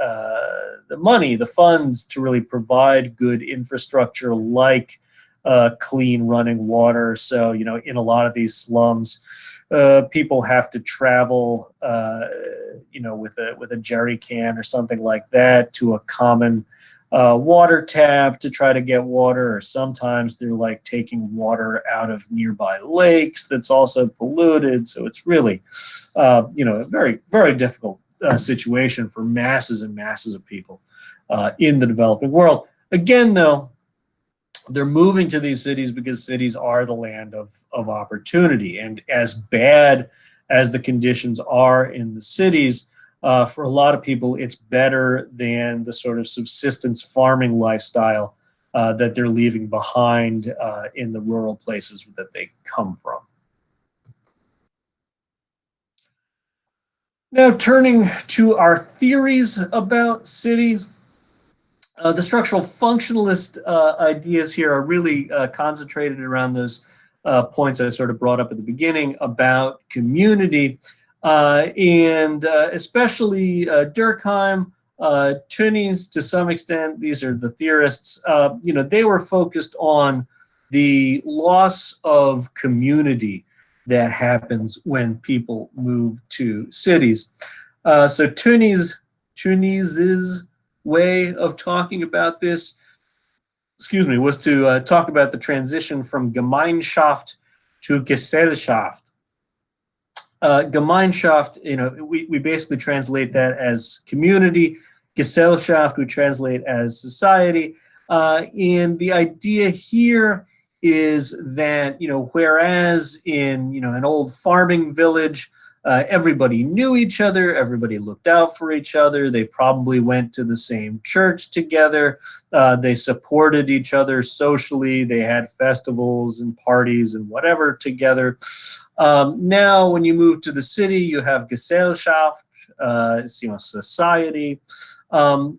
money, the funds to really provide good infrastructure like clean running water. So in a lot of these slums, people have to travel, with a jerry can or something like that to a common water tap to try to get water, or sometimes they're like taking water out of nearby lakes that's also polluted. So it's really, a very, very difficult situation for masses and masses of people in the developing world. Again, though, they're moving to these cities because cities are the land of opportunity. And as bad as the conditions are in the cities, for a lot of people, it's better than the sort of subsistence farming lifestyle that they're leaving behind in the rural places that they come from. Now, turning to our theories about cities, the structural functionalist ideas here are really concentrated around those points I sort of brought up at the beginning about community. And especially Durkheim, Tönnies to some extent, these are the theorists, they were focused on the loss of community that happens when people move to cities. So Tönnies' way of talking about this, was to talk about the transition from Gemeinschaft to Gesellschaft. Gemeinschaft, we basically translate that as community. Gesellschaft, we translate as society. And the idea here is that, whereas in, an old farming village, everybody knew each other, everybody looked out for each other, they probably went to the same church together, they supported each other socially, they had festivals and parties and whatever together. Now, when you move to the city, you have Gesellschaft, society,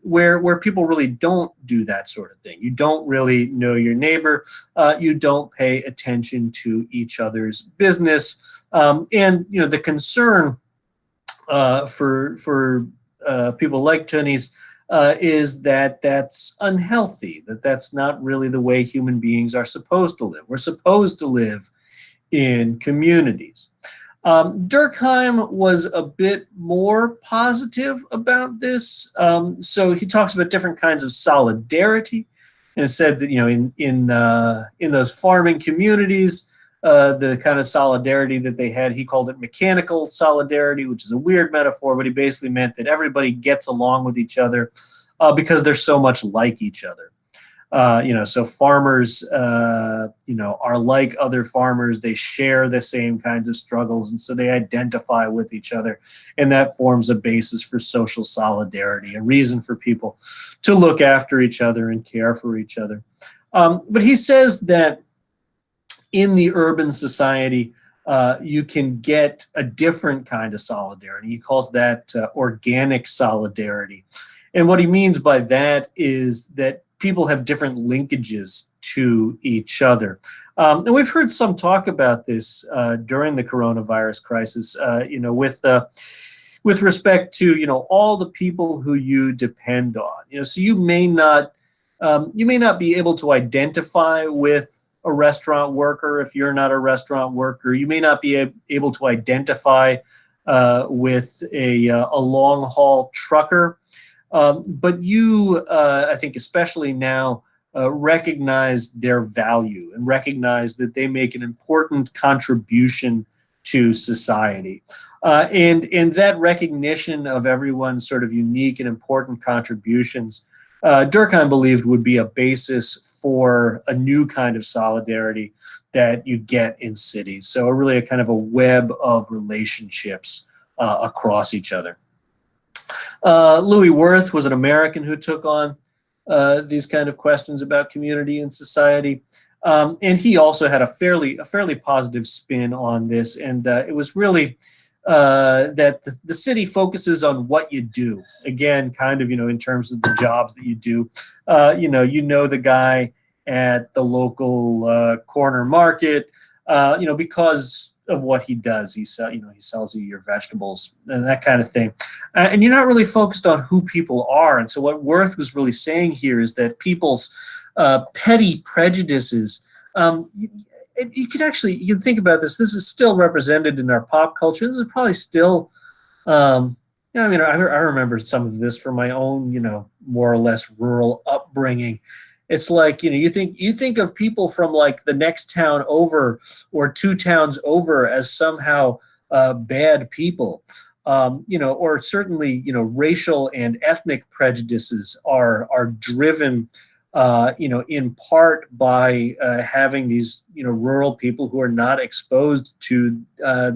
where people really don't do that sort of thing. You don't really know your neighbor. You don't pay attention to each other's business. And the concern for people like Tönnies is that that's unhealthy. That's not really the way human beings are supposed to live. We're supposed to live in communities. Durkheim was a bit more positive about this. So he talks about different kinds of solidarity, and it said that in those farming communities, the kind of solidarity that they had. He called it mechanical solidarity, which is a weird metaphor, but he basically meant that everybody gets along with each other because they're so much like each other. So farmers, are like other farmers. They share the same kinds of struggles, and so they identify with each other, and that forms a basis for social solidarity, a reason for people to look after each other and care for each other. But he says that in the urban society, you can get a different kind of solidarity. He calls that organic solidarity. And what he means by that is that people have different linkages to each other. And we've heard some talk about this during the coronavirus crisis, with respect to, all the people who you depend on. So you may not be able to identify with a restaurant worker if you're not a restaurant worker. You may not be able to identify with a long haul trucker. But you, I think, especially now, recognize their value and recognize that they make an important contribution to society. And that recognition of everyone's sort of unique and important contributions, Durkheim believed would be a basis for a new kind of solidarity that you get in cities. So really a kind of a web of relationships across each other. Louis Wirth was an American who took on these kind of questions about community and society, and he also had a fairly positive spin on this. And it was really that the city focuses on what you do. Again, kind of in terms of the jobs that you do. The guy at the local corner market, because of what he does. He sells you your vegetables and that kind of thing. And you're not really focused on who people are. And so what Wirth was really saying here is that people's petty prejudices, you can think about this. This is still represented in our pop culture. This is probably still, I remember some of this from my own, more or less rural upbringing. It's like, you think of people from like the next town over or two towns over as somehow bad people, or certainly, racial and ethnic prejudices are driven, in part by having these, rural people who are not exposed to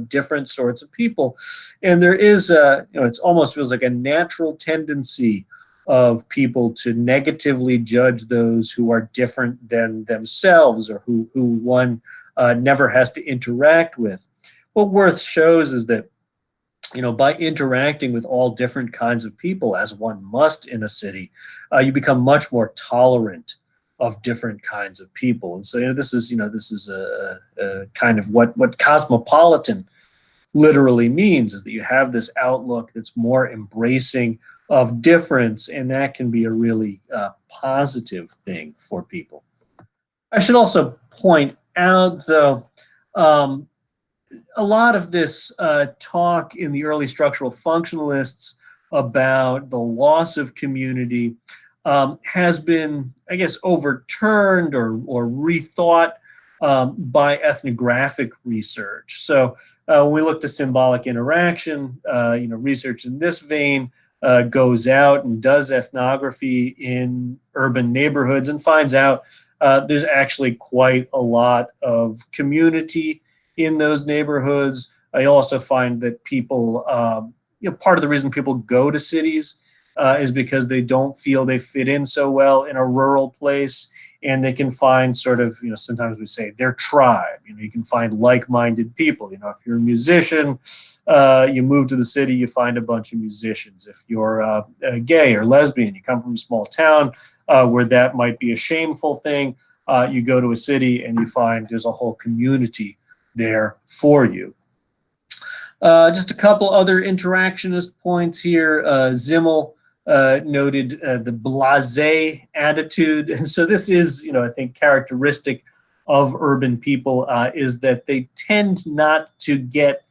different sorts of people. And there is, it almost feels like a natural tendency of people to negatively judge those who are different than themselves or who one never has to interact with. What Wirth shows is that, by interacting with all different kinds of people, as one must in a city, you become much more tolerant of different kinds of people. And so, this is a kind of what cosmopolitan literally means, is that you have this outlook that's more embracing of difference, and that can be a really positive thing for people. I should also point out, though, a lot of this talk in the early structural functionalists about the loss of community has been, I guess, overturned or rethought by ethnographic research. So when we look to symbolic interaction, research in this vein goes out and does ethnography in urban neighborhoods and finds out there's actually quite a lot of community in those neighborhoods. I also find that people, part of the reason people go to cities is because they don't feel they fit in so well in a rural place, and they can find sort of, sometimes we say their tribe. You can find like-minded people. If you're a musician, you move to the city, you find a bunch of musicians. If you're gay or lesbian, you come from a small town where that might be a shameful thing, you go to a city and you find there's a whole community there for you. Just a couple other interactionist points here. Zimmel noted the blasé attitude. And so this is, I think, characteristic of urban people, is that they tend not to get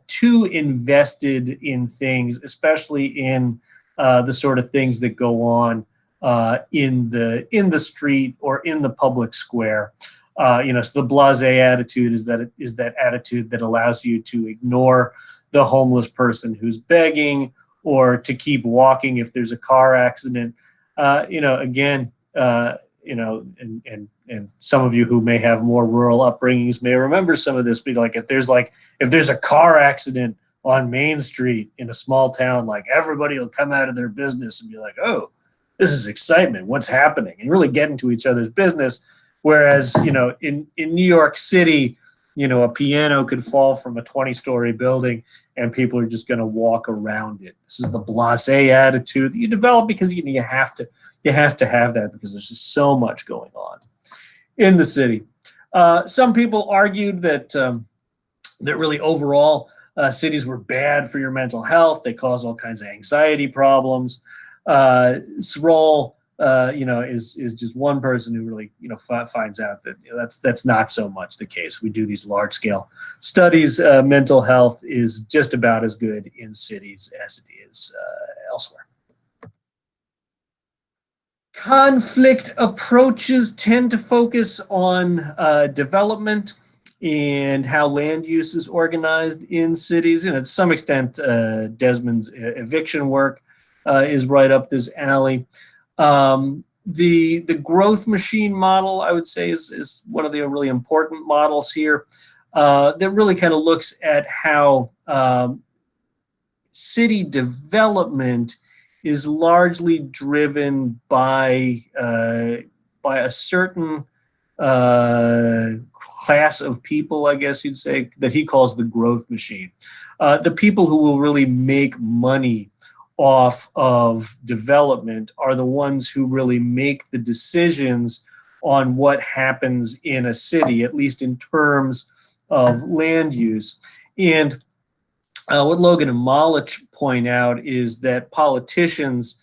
too invested in things, especially in the sort of things that go on in the street or in the public square. So the blasé attitude is that attitude that allows you to ignore the homeless person who's begging, or to keep walking if there's a car accident. Again, and some of you who may have more rural upbringings may remember some of this. Be if there's a car accident on Main Street in a small town, like, everybody will come out of their business and be like, oh, this is excitement. What's happening? And really get into each other's business. Whereas, in New York City, a piano could fall from a 20-story building and people are just going to walk around it. This is the blasé attitude that you develop because you have to have that, because there's just so much going on in the city. Some people argued that really overall cities were bad for your mental health. They cause all kinds of anxiety problems. Sroll, is just one person who really, finds out that that's not so much the case. We do these large scale studies. Mental health is just about as good in cities as it is elsewhere. Conflict approaches tend to focus on development and how land use is organized in cities. And to some extent, Desmond's eviction work is right up this alley. The growth machine model, I would say, is one of the really important models here, that really kind of looks at how city development is largely driven by a certain class of people, I guess you'd say, that he calls the growth machine. The people who will really make money off of development are the ones who really make the decisions on what happens in a city, at least in terms of land use. And what Logan and Malich point out is that politicians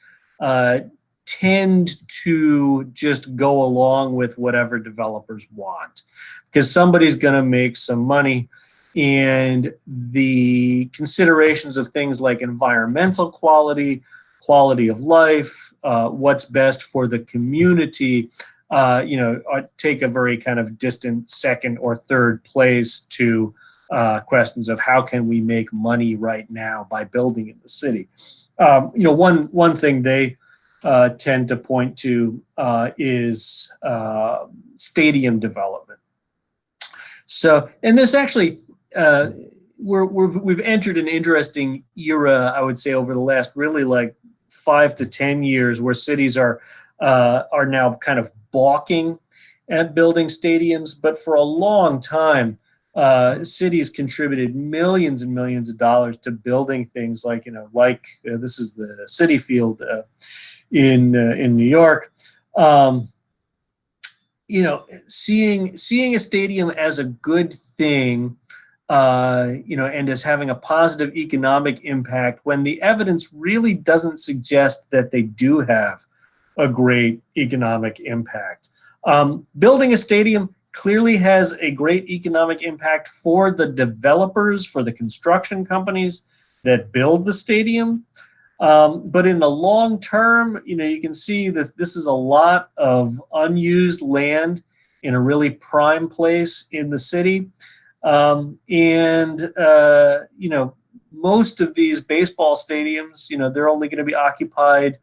tend to just go along with whatever developers want, because somebody's going to make some money, and the considerations of things like environmental quality, quality of life, what's best for the community, take a very kind of distant second or third place to questions of how can we make money right now by building in the city. One thing they tend to point to is stadium development. So, and this actually, we've entered an interesting era, I would say, over the last really like 5 to 10 years, where cities are now kind of balking at building stadiums. But for a long time, cities contributed millions and millions of dollars to building things like, this is the Citi Field in New York. Seeing a stadium as a good thing, and as having a positive economic impact, when the evidence really doesn't suggest that they do have a great economic impact. Building a stadium clearly has a great economic impact for the developers, for the construction companies that build the stadium. But in the long term, you can see this is a lot of unused land in a really prime place in the city. Most of these baseball stadiums, they're only going to be occupied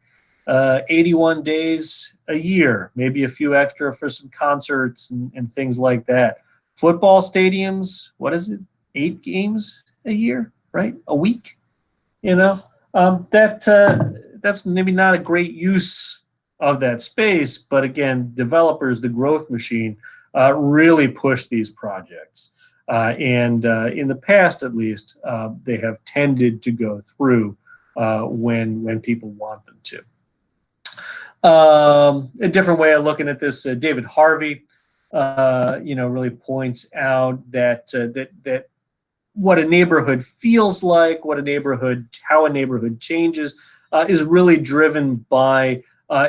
81 days a year, maybe a few extra for some concerts and things like that. Football stadiums, what is it? 8 games a year, right? A week, that's maybe not a great use of that space, but again, developers, the growth machine, really push these projects. And in the past, at least, they have tended to go through when people want them to. A different way of looking at this, David Harvey, really points out that what a neighborhood feels like, how a neighborhood changes, is really driven by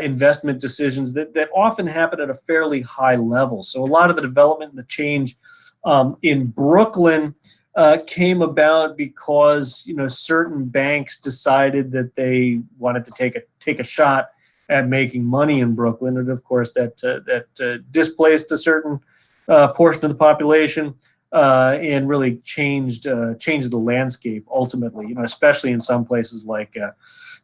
investment decisions that often happen at a fairly high level. So a lot of the development and the change in Brooklyn came about because certain banks decided that they wanted to take a shot at making money in Brooklyn, and of course that displaced a certain portion of the population, and really changed the landscape ultimately. Especially in some places like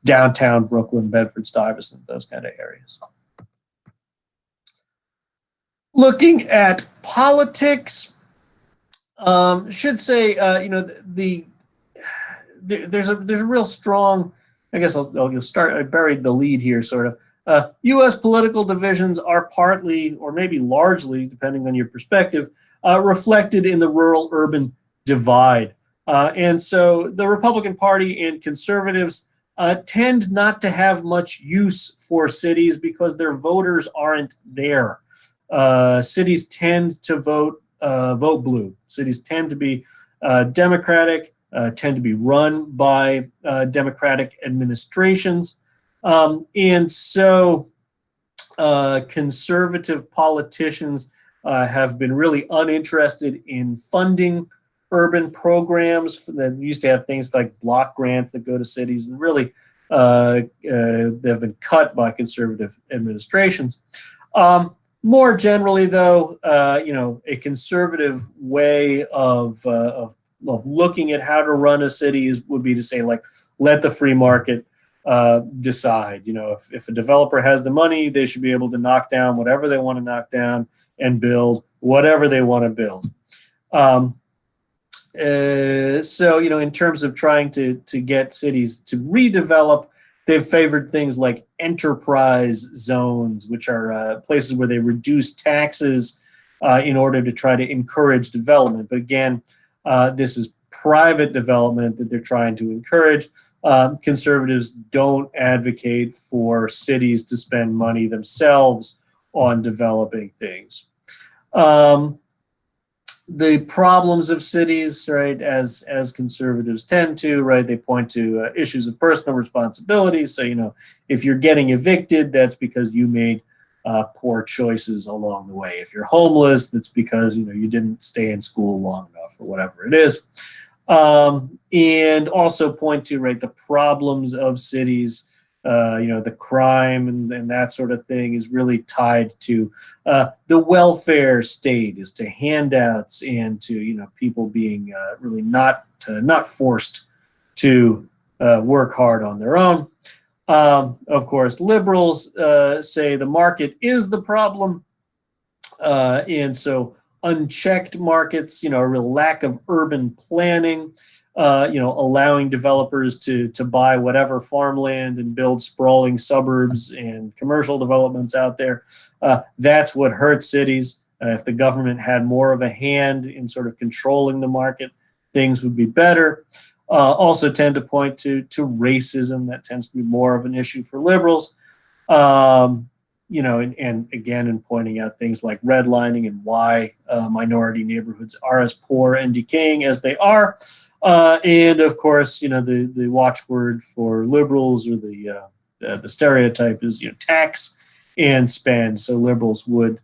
downtown Brooklyn, Bedford-Stuyvesant, those kind of areas. Looking at politics, should say there's a real strong. I guess you'll start. I buried the lead here, sort of. U.S. political divisions are partly, or maybe largely, depending on your perspective, reflected in the rural-urban divide. And so the Republican Party and conservatives tend not to have much use for cities because their voters aren't there. Cities tend to vote blue. Cities tend to be Democratic, tend to be run by Democratic administrations. And so conservative politicians have been really uninterested in funding urban programs that used to have things like block grants that go to cities, and really they've been cut by conservative administrations. More generally, though, a conservative way of looking at how to run a city would be to say, like, let the free market decide. If a developer has the money, they should be able to knock down whatever they want to knock down and build whatever they want to build. So, in terms of trying to get cities to redevelop, they've favored things like enterprise zones, which are places where they reduce taxes in order to try to encourage development. But again, this is private development that they're trying to encourage. Conservatives don't advocate for cities to spend money themselves on developing things. The problems of cities, right, as conservatives tend to, right, they point to issues of personal responsibility. So, if you're getting evicted, that's because you made poor choices along the way. If you're homeless, that's because, you didn't stay in school long enough or whatever it is. And also point to, right, the problems of cities. The crime and that sort of thing is really tied to the welfare state, is to handouts and to people being really not forced to work hard on their own. Of course, liberals say the market is the problem, and so unchecked markets, a real lack of urban planning. Allowing developers to buy whatever farmland and build sprawling suburbs and commercial developments out there. That's what hurts cities. If the government had more of a hand in sort of controlling the market, things would be better. Also tend to point to racism. That tends to be more of an issue for liberals. And again, in pointing out things like redlining and why minority neighborhoods are as poor and decaying as they are. And of course, the watchword for liberals, or the stereotype is, tax and spend. So liberals would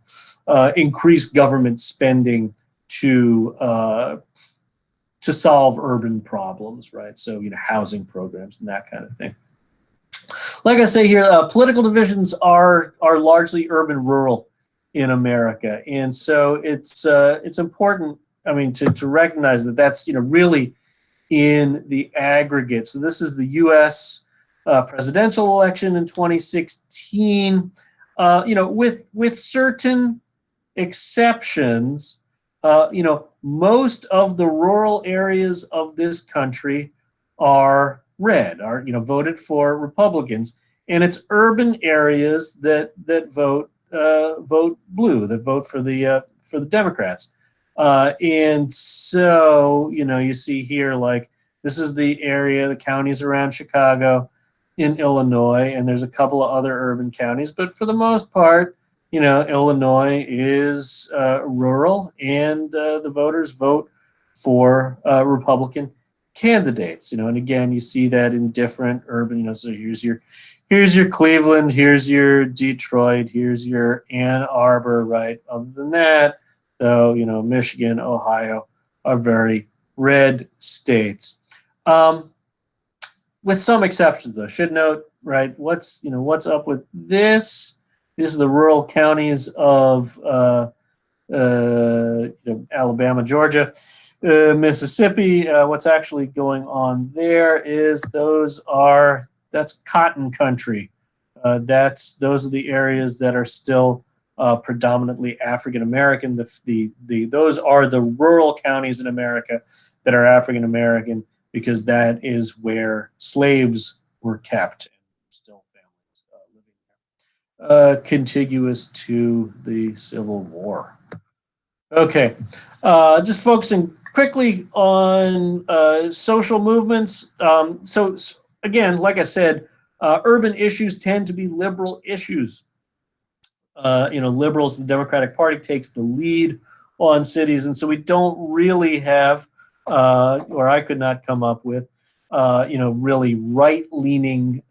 increase government spending to solve urban problems, right? So, housing programs and that kind of thing. Like I say here, political divisions are largely urban-rural in America, and so it's important, to recognize that that's really in the aggregate. So this is the U.S. Presidential election in 2016. With certain exceptions, most of the rural areas of this country are red, are voted for Republicans, and it's urban areas that vote blue, that vote for the Democrats. And so, you see here, like, this is the area, the counties around Chicago in Illinois, and there's a couple of other urban counties, but for the most part, Illinois is rural, and the voters vote for Republican candidates, and again, you see that in different urban, so here's your Cleveland, here's your Detroit, here's your Ann Arbor, right? Other than that, though, Michigan, Ohio are very red states, with some exceptions, though. Should note, right? What's up with this? This is the rural counties of Alabama, Georgia, Mississippi. What's actually going on there is that's cotton country. Those are the areas that are still predominantly African American. Those are the rural counties in America that are African American because that is where slaves were kept. Still families living there, contiguous to the Civil War. Okay, just focusing quickly on social movements. So again, like I said, urban issues tend to be liberal issues. Liberals, the Democratic Party takes the lead on cities, and so we don't really have, or I could not come up with, really right-leaning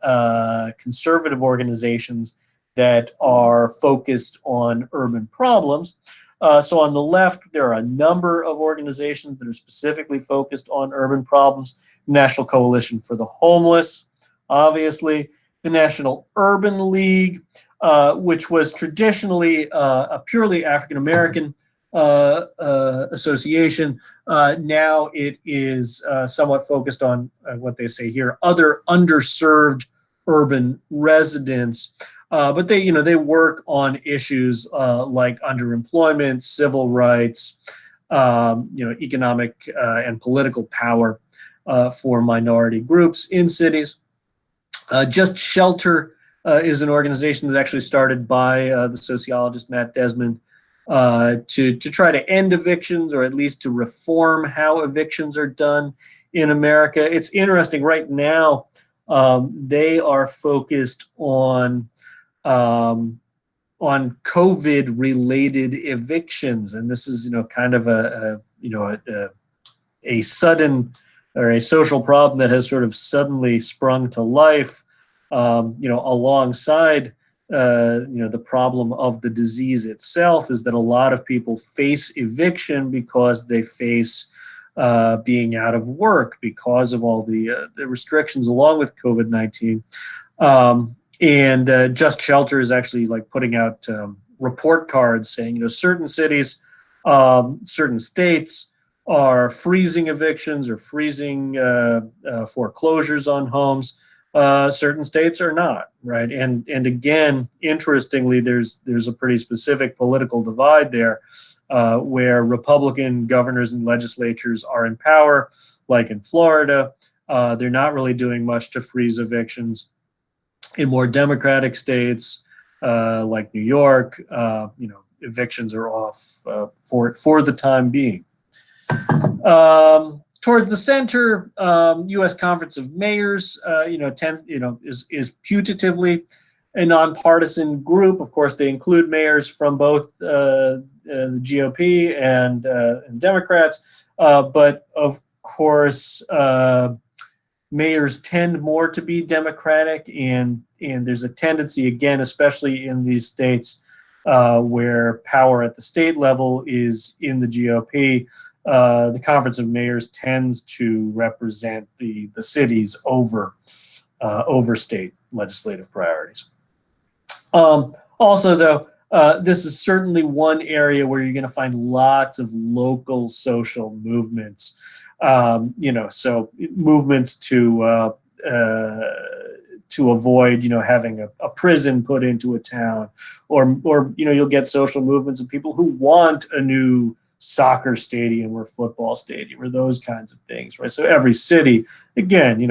conservative organizations that are focused on urban problems. So on the left, there are a number of organizations that are specifically focused on urban problems. National Coalition for the Homeless, obviously, the National Urban League, which was traditionally a purely African-American association. Now it is somewhat focused on what they say here, other underserved urban residents. But they work on issues like underemployment, civil rights, economic and political power for minority groups in cities. Just Shelter is an organization that actually started by the sociologist Matt Desmond to try to end evictions, or at least to reform how evictions are done in America. It's interesting right now. They are focused on COVID-related evictions, and this is kind of a sudden or a social problem that has sort of suddenly sprung to life, alongside the problem of the disease itself, is that a lot of people face eviction because they face being out of work because of all the restrictions along with COVID-19. And Just Shelter is actually putting out report cards saying, certain cities, certain states are freezing evictions or freezing foreclosures on homes. Certain states are not, right? And again, interestingly, there's a pretty specific political divide there, where Republican governors and legislatures are in power, like in Florida. They're not really doing much to freeze evictions. In more Democratic states, like New York, evictions are off for the time being. Towards the center, U.S. Conference of Mayors, is putatively a nonpartisan group. Of course, they include mayors from both the GOP and Democrats, but of course, mayors tend more to be Democratic, and there's a tendency, again, especially in these states where power at the state level is in the GOP. The Conference of Mayors tends to represent the cities over state legislative priorities. Also, though, this is certainly one area where you're going to find lots of local social movements. So movements to avoid, having a prison put into a town, or you'll get social movements of people who want a new soccer stadium or football stadium or those kinds of things, right? So every city, again,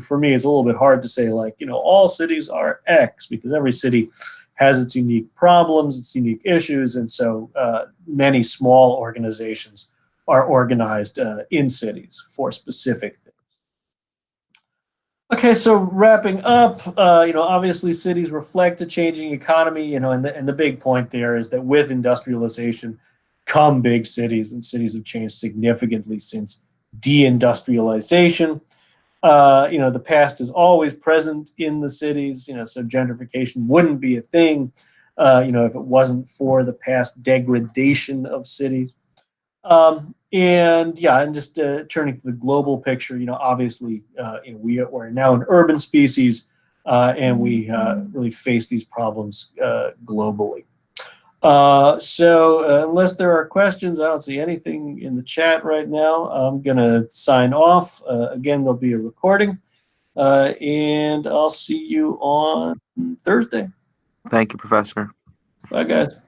for me, it's a little bit hard to say all cities are X, because every city has its unique problems, its unique issues, and so many small organizations are organized in cities for specific things. Okay, so wrapping up, obviously cities reflect a changing economy, and the big point there is that with industrialization come big cities, and cities have changed significantly since deindustrialization. The past is always present in the cities, so gentrification wouldn't be a thing, if it wasn't for the past degradation of cities. And just turning to the global picture, obviously, we're now an urban species, and we really face these problems globally. So unless there are questions, I don't see anything in the chat right now. I'm going to sign off. Again, there'll be a recording. And I'll see you on Thursday. Thank you, Professor. Bye, guys.